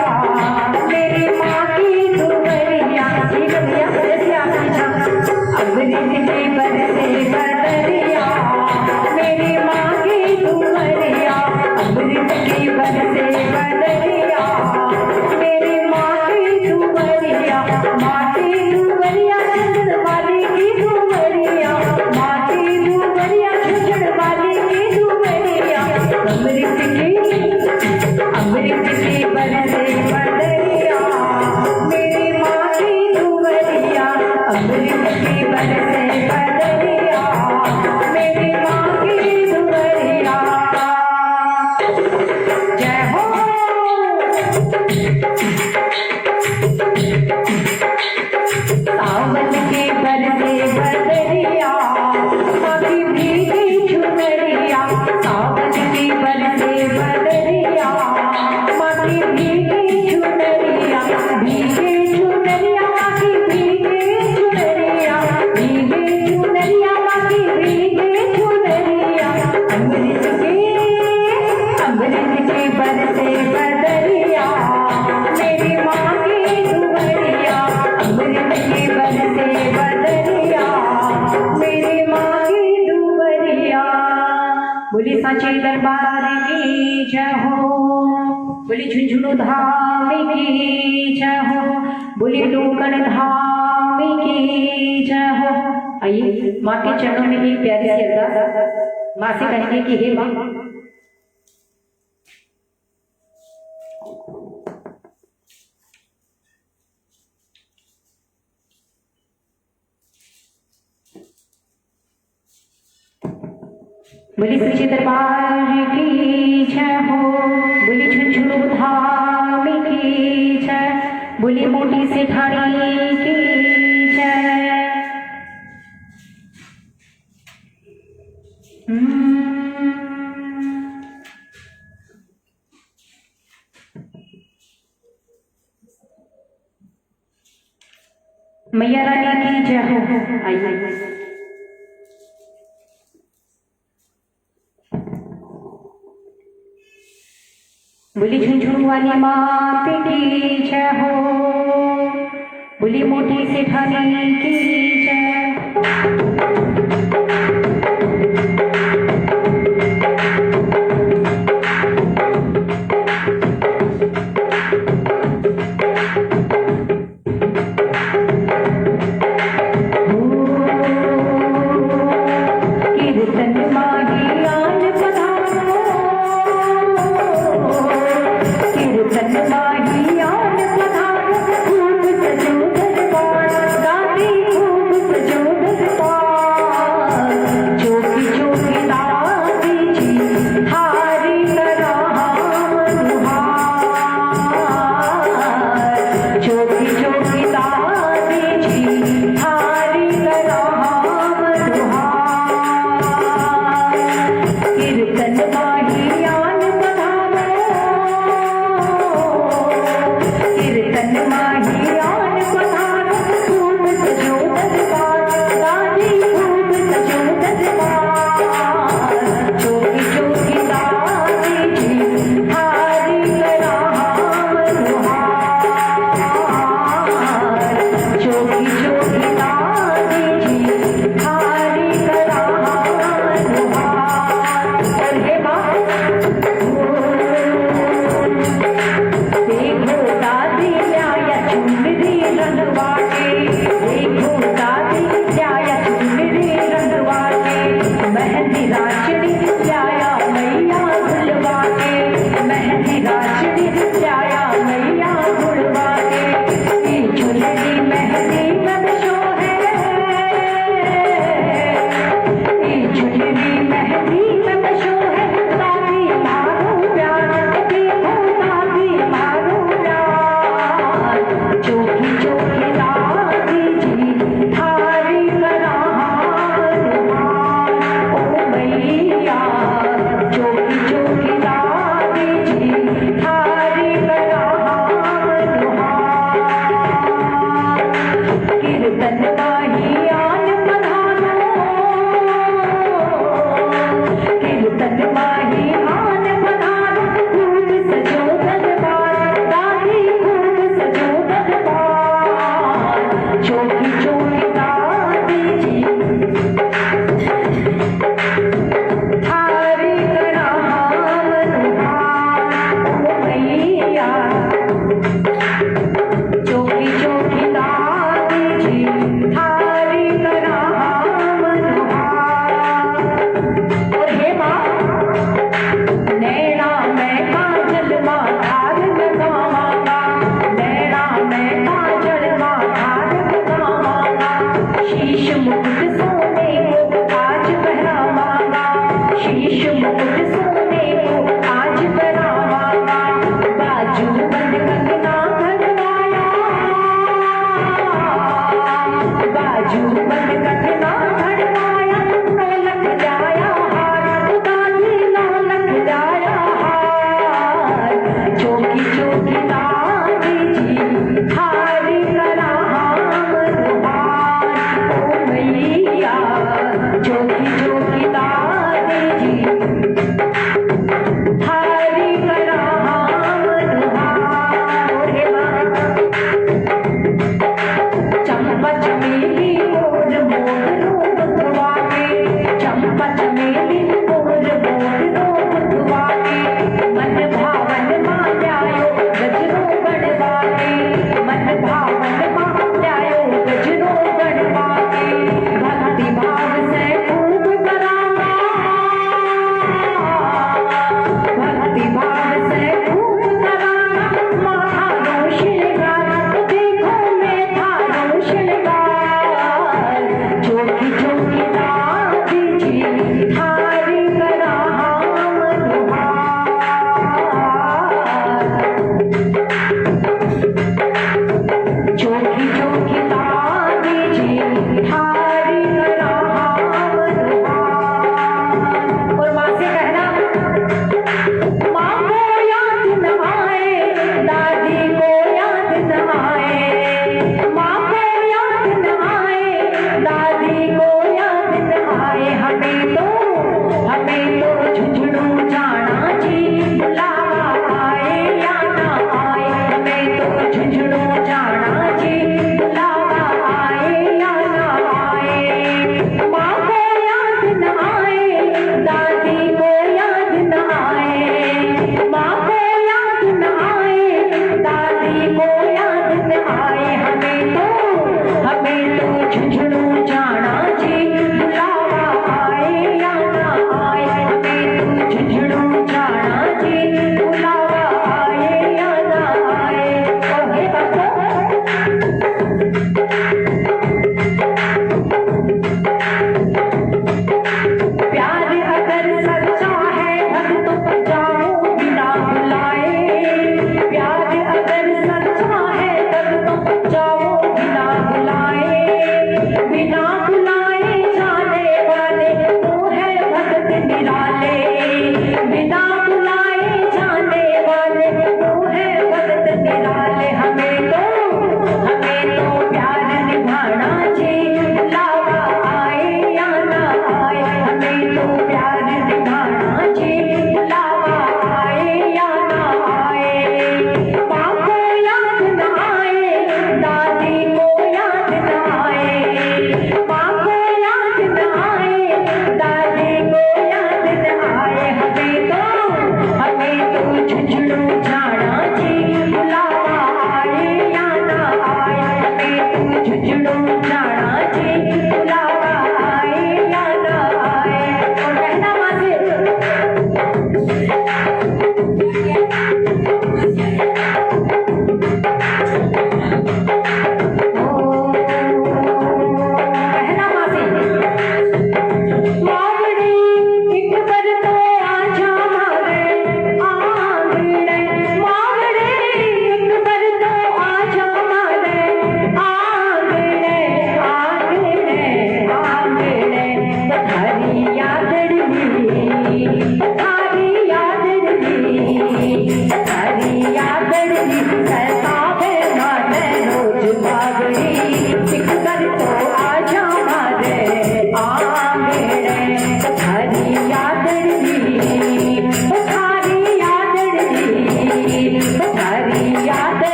मेरी माँ की दुबरिया। ठीक है भैया, जैसे आपकी इच्छा। अमृत की बरसे बदरिया, मेरी माँ की दुबरिया, अमृत की बरसे बदरिया, मेरी माँ की दुबरिया, माँ की दुबरिया झुझुन वाली की दुबरिया, माँ की दुबरिया झुझुन वाली की दुबरिया, अमृत की बरसे बदरिया, मेरी माँ की दुबरिया, अमृत की बरसे बदरिया, मेरी माँ की दुबरिया। जय हो। सावन के बरसे बदरिया, माँ की भीगी चुनरिया, सावन के बरसे बदरिया, माँ की भीगी चुनरिया, भीगी चुनरिया, माँ की भीगी चुनरिया, भीगी चुनरिया, माँ की भीगी चुनरिया, अमृत के बरसे बदरिया, मेरी माँ की दुबरिया, अमृत के बरसे बदरिया, मेरी माँ की दुबरिया। बोली साचे दरबार की जय हो, बोली झुंझुनु धाम की जय हो, बोली डूकण धाम की जय हो। आइए माँ के चरणों में एक प्यारी सी अरदास, माँ से कहेंगे कि हे माँ, बोली सच्चे दरबार की जय हो, बोली झुंझुनु धाम की जय, बोली मोटी सेठानी की जय। मैया रानी की जय हो। आइए बोली झुंझुनु वाली मात की जय हो, बोली मोटी सेठानी की जय। खूब सजो दरबार, गाती खूब सजो दरबार।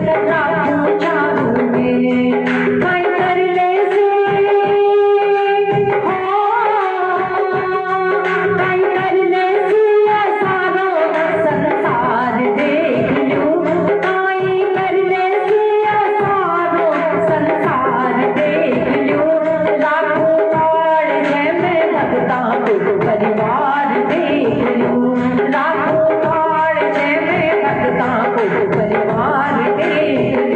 लाखों चारों में काई कर ले से काई कर ले से सारो संसार देख लो काई कर ले से सारो संसार देख लो लाखों काल है मैं भगता को परिवार देख लो लाखों काल है मैं भगता को परिवार देख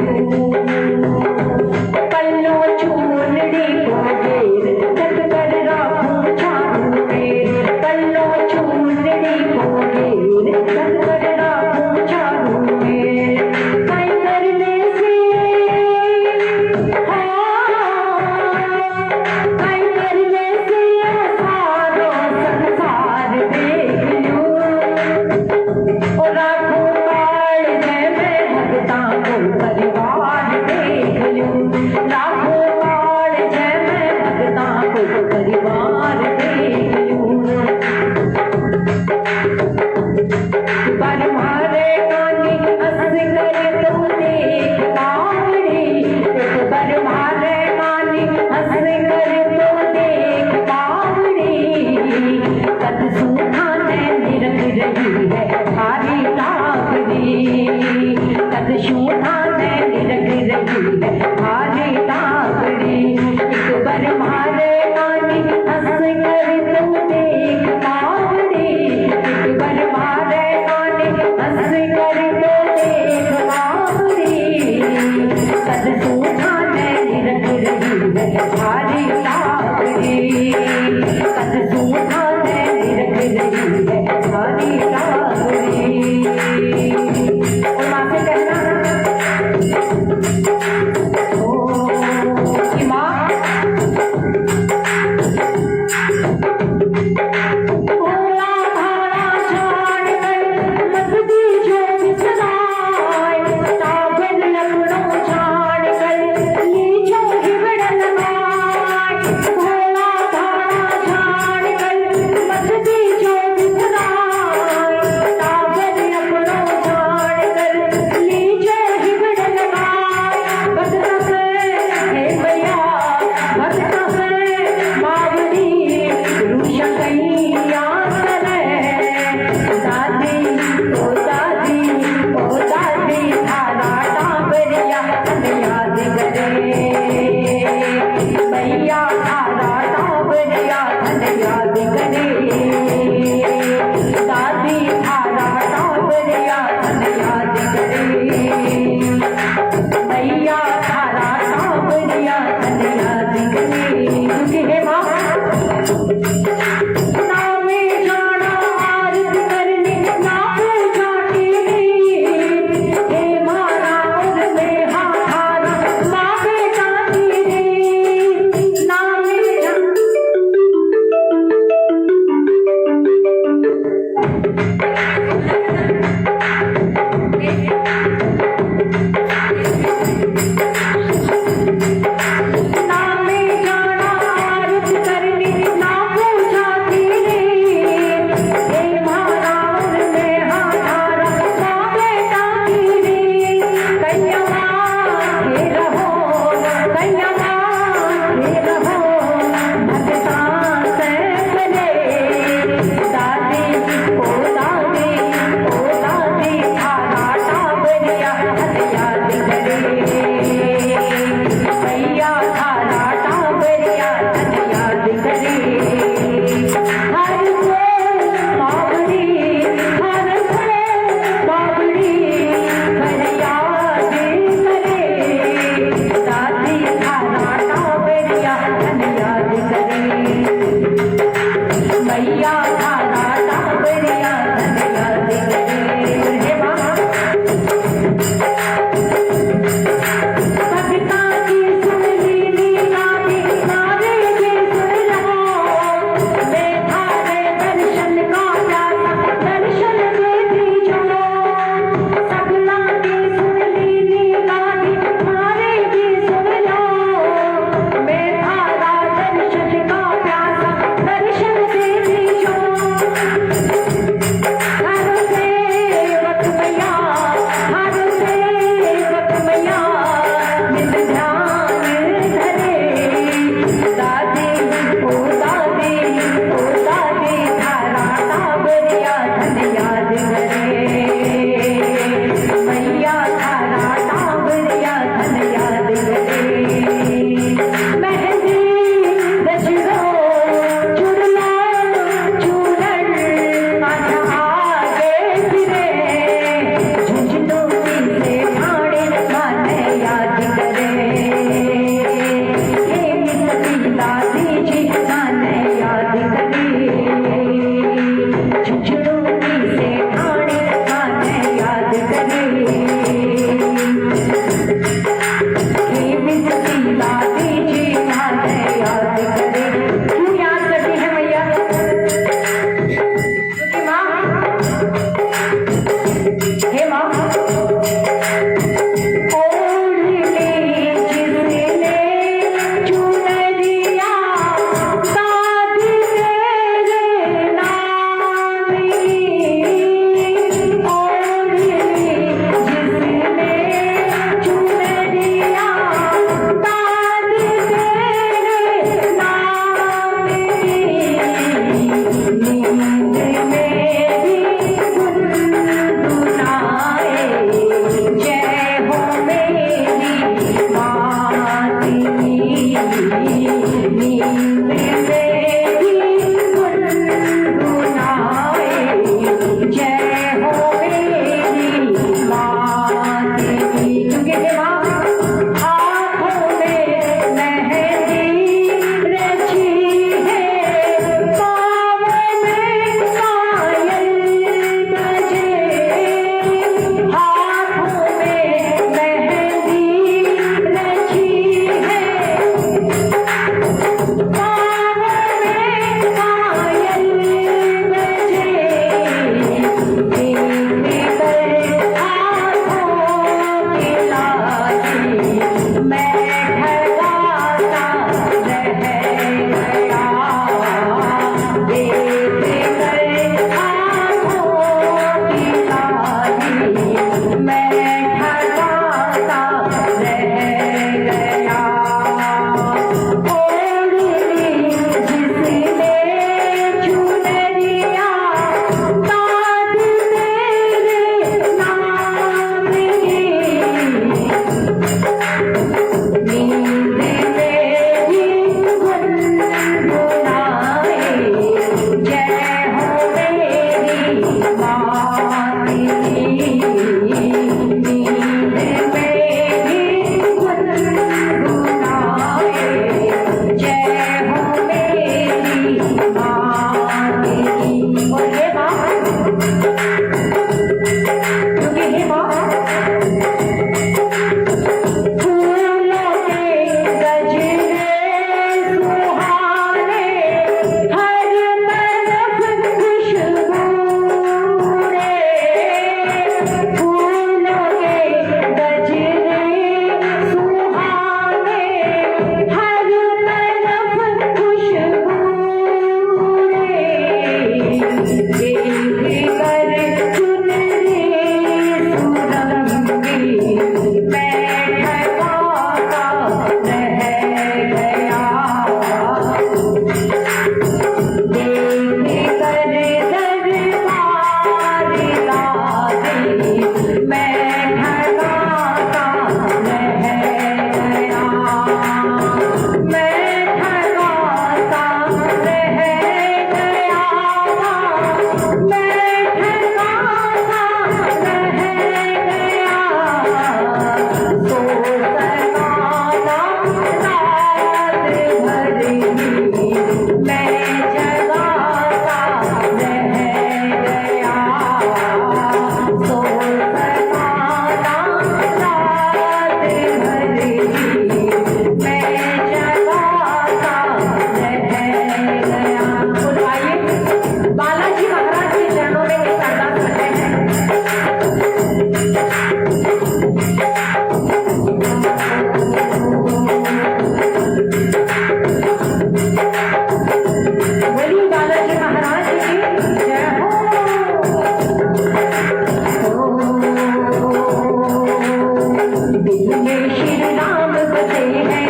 दिल में श्री राम बसे हैं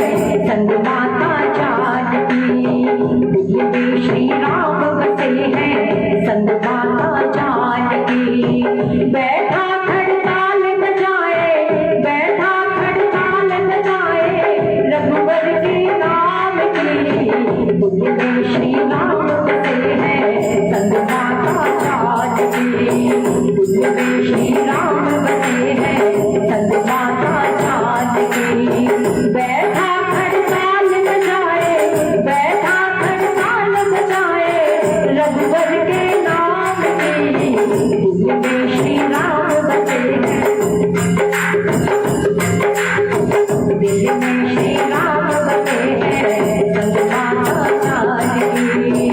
संग माता जानकी। दिल में श्री राम बसे हैं संग माता जानकी। बैठा खड़ताल बजाए, बैठा खड़ताल बजाए रघुवर के नाम की। दिल में श्री राम बसे हैं संग माता जानकी। दिल में श्री राम बसे हैं संग माता जानकी। बैठा खड़ताल बजाए, बैठा खड़ताल बजाए रघुवर के नाम की। दिल में श्री राम बसे हैं, दिल में श्री राम बसे हैं संग माता जानकी।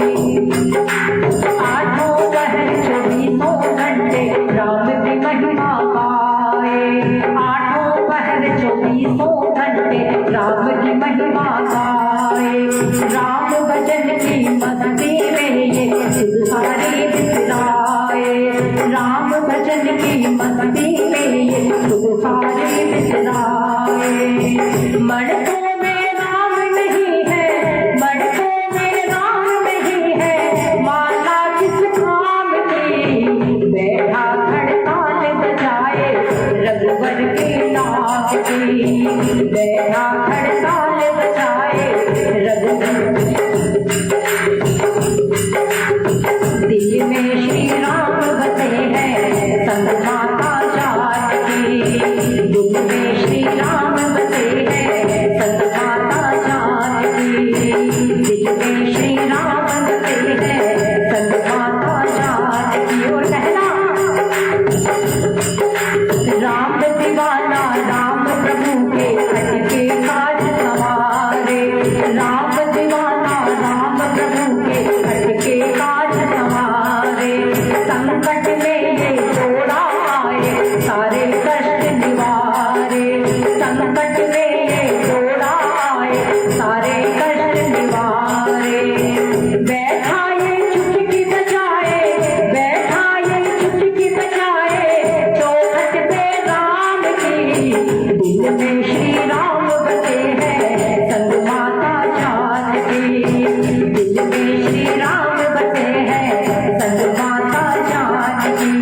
आठों पहर 24 घंटे राम की महिमा गाए। आठों पहर 24 घंटे राम की महिमा गाए। राम भजन की मस्ती में ये सारे बिसराए। राम भजन की मस्ती में ये सारे बिसराए। मणकों में राम नहीं है, मणकों में राम नहीं है, माला किस काम की। बैठा खड़ताल बजाए रघुवर के नाम की। बैठा खड़ताल बजाए रघुवर। दिल में श्री राम बसे हैं संग माता जानकी। दिल में श्री राम बसे हैं संग माता जानकी। दिल में श्री राम बसे हैं संग माता जानकी। और कहना राम दीवाना राम प्रभु के हटके काज सवारे। राम दीवाना राम प्रभु के हटके काज सवारे। संकट में ये जोड़ा आए सारे कष्ट निवारे। संकट में ये जोड़ा आए सारे कष्ट निवारे। बैठा ये चुटकी बजाए, बैठा ये चुटकी बजाए चौखट पे राम की। दिल में श्री राम बसे हैं संग माता जानकी। दिल में श्री राम बसे हैं संग माता जानकी।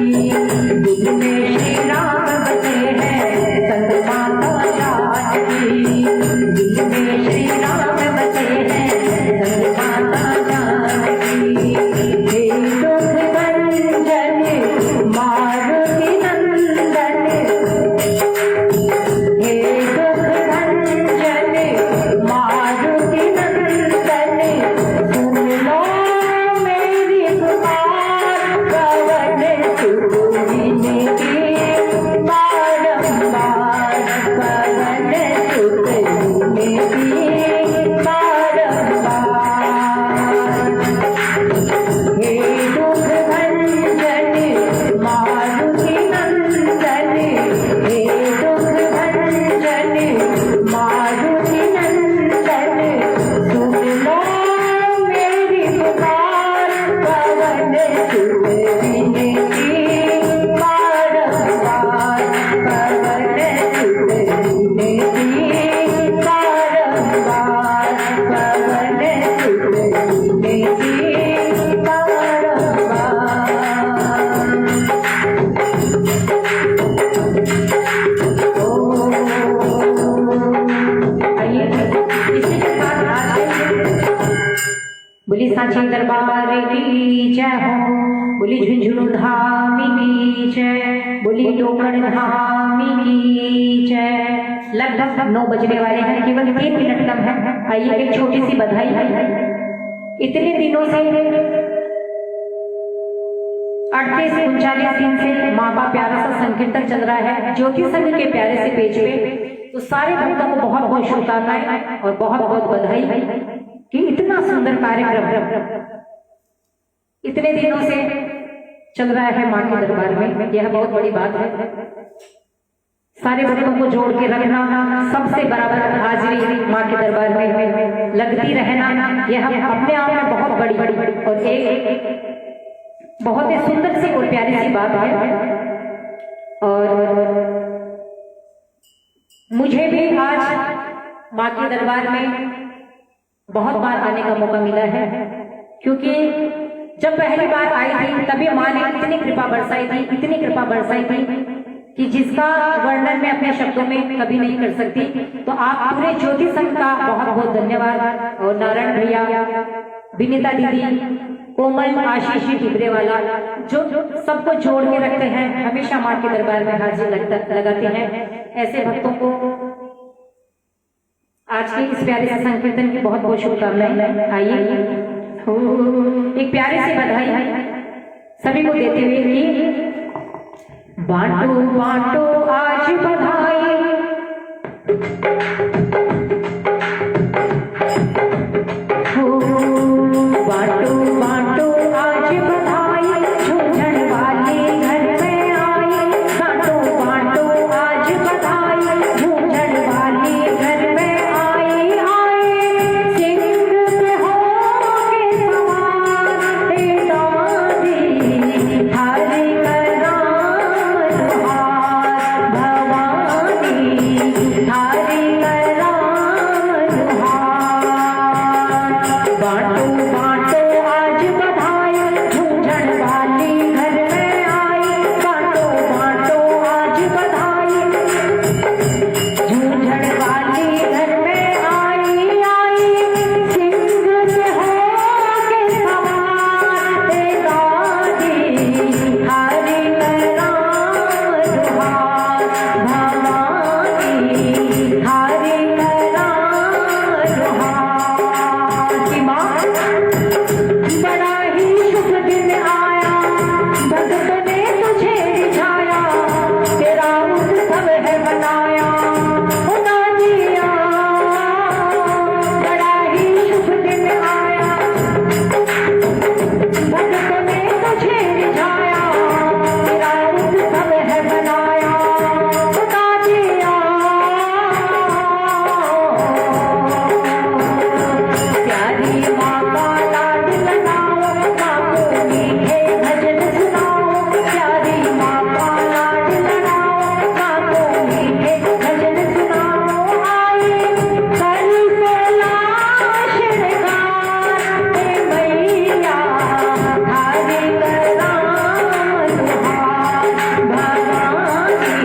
दिल में श्री राम बसे हैं संग माता जानकी। दिल में श्री राम बसे हैं संग माता जानकी। हे दुख भंजन मारुति नंदन, हे दुख भंजन मारुति नंदन, सुन लो मेरी पुकार पवन सुत विनती बारंबार। पवन सुत विनती बारंबार। हे दुख भंजन मारुति नंदन, हे दुख भंजन मारुति नंदन, सुन लो मेरी पुकार पवन सुत विनती बारंबार। पवन सुत विनती बारंबार। पवन सुत विनती बारंबार। आइए इसी के साथ बोली सांची दरबार की जय हो। बोली झुंझुनू धाम की जय। बोली लोकड़ धाम की जय। लगभग 9 बजने वाले हैं, केवल 3 मिनट कम है। आइए एक छोटी सी बधाई है। इतने दिनों से 38-39 दिन से माँ का प्यारा सा संकीर्तन चल रहा है ज्योति संघ के प्यारे से पेज पे। तो सारे भक्तों को बहुत बहुत शुभकामनाएं और बहुत बहुत बधाई कि इतना सुंदर कार्यक्रम इतने दिनों से चल रहा है माँ के दरबार में। यह बहुत बड़ी बात है। सारे भक्तों को जोड़ के रखना, सबसे बराबर हाजिरी माँ के दरबार में लगती रहना, यह अपने आप में बहुत बड़ी और एक बहुत ही सुंदर सी और प्यारी सी बात है। और मुझे भी आज माँ के दरबार में बहुत बार आने का मौका मिला है, क्योंकि जब पहली बार आई थी तभी माँ ने इतनी कृपा बरसाई थी कि जिसका वर्णन मैं अपने शब्दों में कभी नहीं कर सकती। तो आप पूरे ज्योति संघ का बहुत बहुत धन्यवाद, और नारायण भैया, विनीता दीदी, कोमल, आशीष जी टिबरेवाला, जो सबको जोड़ के रखते हैं, हमेशा माँ के दरबार में हाजिर लगाते हैं। ऐसे भक्तों को आज के इस प्यारे से संकीर्तन की बहुत बहुत शुभकामनाएं। आइए एक प्यारी सी बधाई सभी को देते हुए कि बांटो बांटो आज बधाई, बांटो बांटो आज बधाई, झूझन वाली घर में आई। बांटो बांटो आज बधाई, झूझन वाली घर में आई। आए सिंह पे होके सवार, हे दादी हरि कराम दुहार, भवानी हरि कराम दुहार। बांटो बांटो आज बधाई, झूझन वाली घर में आई। बांटो बांटो आज बधाई, झूझन वाली घर में आई। आई सिंह पे होके सवार, हे दादी हरि कराम दुहार, भवानी हरि कराम दुहार। कि माँ बड़ा ही शुभ दिन आया, भगत ने तुझे रिझाया, तेरा उत्सव है मनाया, होना दिया। बड़ा ही शुभ दिन आया, भगत ने तुझे रिझाया, तेरा उत्सव है मनाया, होना दिया। प्यारी माँ का लाड लगाओ, माँ को मीठे भजन सुनाओ। प्यारी माँ का लाड लगाओ, माँ को मीठे भजन सुनाओ। आई कर कैलाश श्रृंगार, हे मैया हरि कराम दुहार, भवानी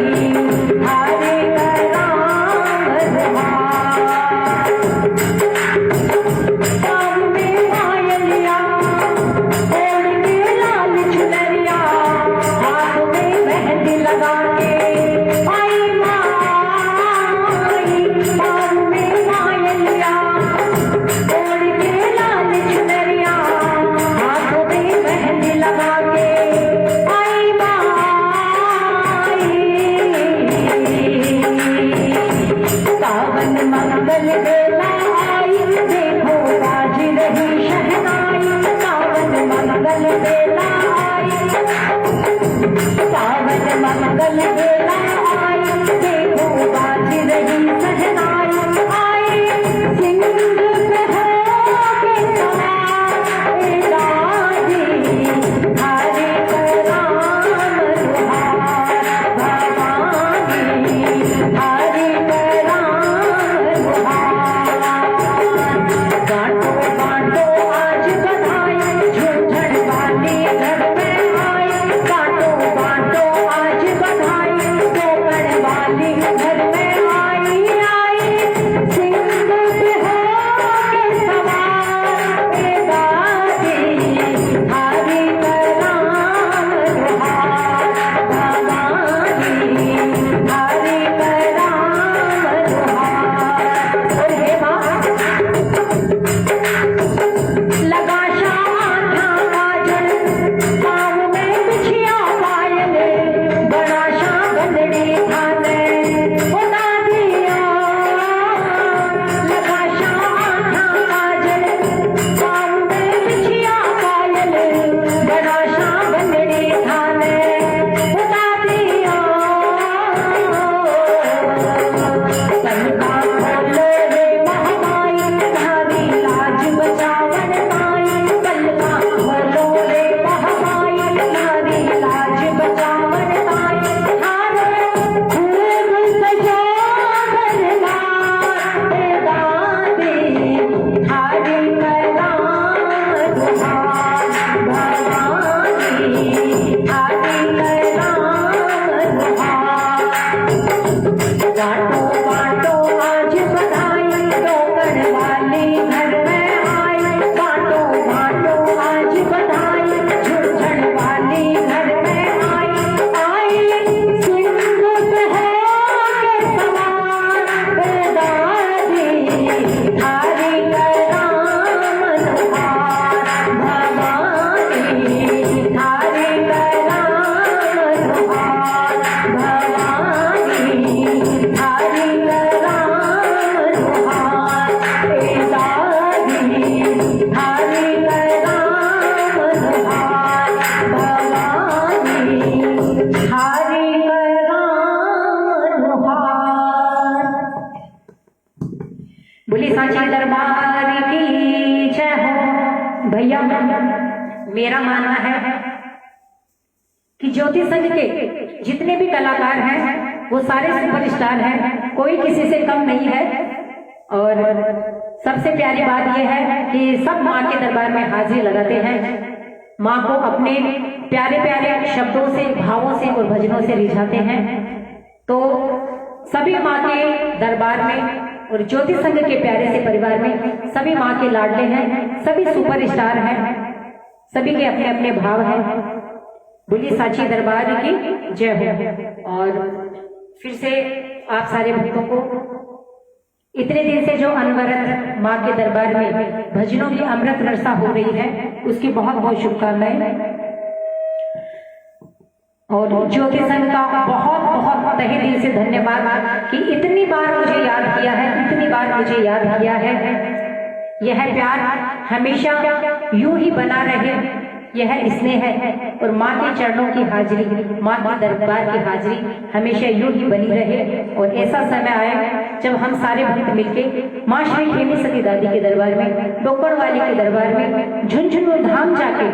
हरि कराम दुहार। पाँव में पायलिया, ओढ़ के लाल चुनरिया, हाथ में मेहंदी लगा के आई माई। पाँव में पायलिया, ओढ़ के लाल चुनरिया, हाथ में मेहंदी लगा के आई माई। सावन मंगल बेला आई, देखो बाज रही शहनाई। सावन मंगल बेला आई, सावन मंगल बेला आई, देखो बाज रही शहनाई। आई सिंह पे होके सवार, हे दादी हरि कराम दुहार, भवानी हरि कराम दुहार। बांटो बांटो आज बधाई, झूझन वाली घर में आई। बांटो बांटो आज बधाई, बांटो आज बधाई, टोकन वाली घर में आई। बांटो बांटो आज बधाई, झुरझुर वाली घर में आई। आई सिंदूर है के समान दादी, थारी कराम हार भवानी, थारी कराम हार भवानी, थारी कराम हार ए दादी, थारी कराम हार भवानी, थारी कराम हार। बोली सांची दरबार की जय हो। भैया मेरा मानना है कि ज्योति संघ के जितने भी कलाकार हैं वो सारे सुपरस्टार हैं, कोई किसी से कम नहीं है। और सबसे प्यारी बात यह है कि सब माँ के दरबार में हाजिरी लगाते हैं, माँ को अपने प्यारे प्यारे शब्दों से, भावों से और भजनों से रिझाते हैं। तो सभी माँ के दरबार में और ज्योति संघ के प्यारे से परिवार में सभी माँ के लाडले हैं, सभी सुपरस्टार हैं, सभी के अपने अपने भाव हैं। बोलिए सांची दरबार की जय हो। और फिर से आप सारे भक्तों को इतने दिन से जो अनवरत माँ के दरबार में भजनों की अमृत वर्षा हो रही है, उसकी बहुत बहुत शुभकामनाएं। और ज्योति संघ का बहुत बहुत तहे दिल से धन्यवाद कि इतनी बार मुझे याद किया है, इतनी बार मुझे याद किया है। यह प्यार हमेशा यूं ही बना रहे, यह स्नेह है। और माँ के चरणों की हाजिरी, माँ के दरबार की हाजिरी हमेशा यूं ही बनी रहे। और ऐसा समय आए जब हम सारे भक्त मिलके माँ श्री खेमी सती दादी के दरबार में, टोकन वाली के दरबार में झुंझुनू धाम जाके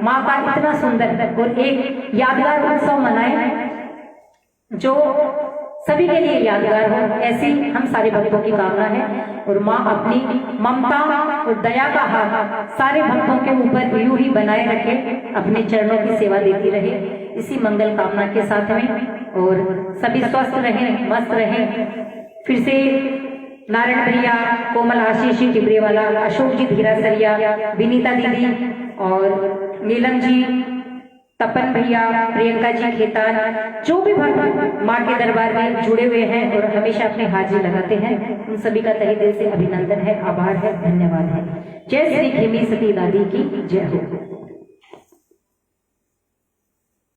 माँ का इतना सुंदर और एक यादगार उत्सव मनाए जो सभी के लिए यादगार हो। ऐसी हम सारे भक्तों की कामना है। और माँ अपनी ममता और दया का हाथ सारे भक्तों के ऊपर यूं ही बनाए रखे, अपने चरणों की सेवा देती रहे, इसी मंगल कामना के साथ में। और सभी स्वस्थ रहें, मस्त रहें। फिर से नारायण भैया, कोमल आशीष जी टिबरेवाला, अशोक जी धीरासरिया, विनीता दीदी और नीलम जी, तपन भैया, प्रियंका जी खेतान, जो भी भक्त माँ के दरबार में जुड़े हुए हैं और हमेशा अपने हाजिरी लगाते हैं, उन सभी का तहे दिल से अभिनंदन है, आभार है, धन्यवाद है। जय श्री खेमी सती दादी की जय हो।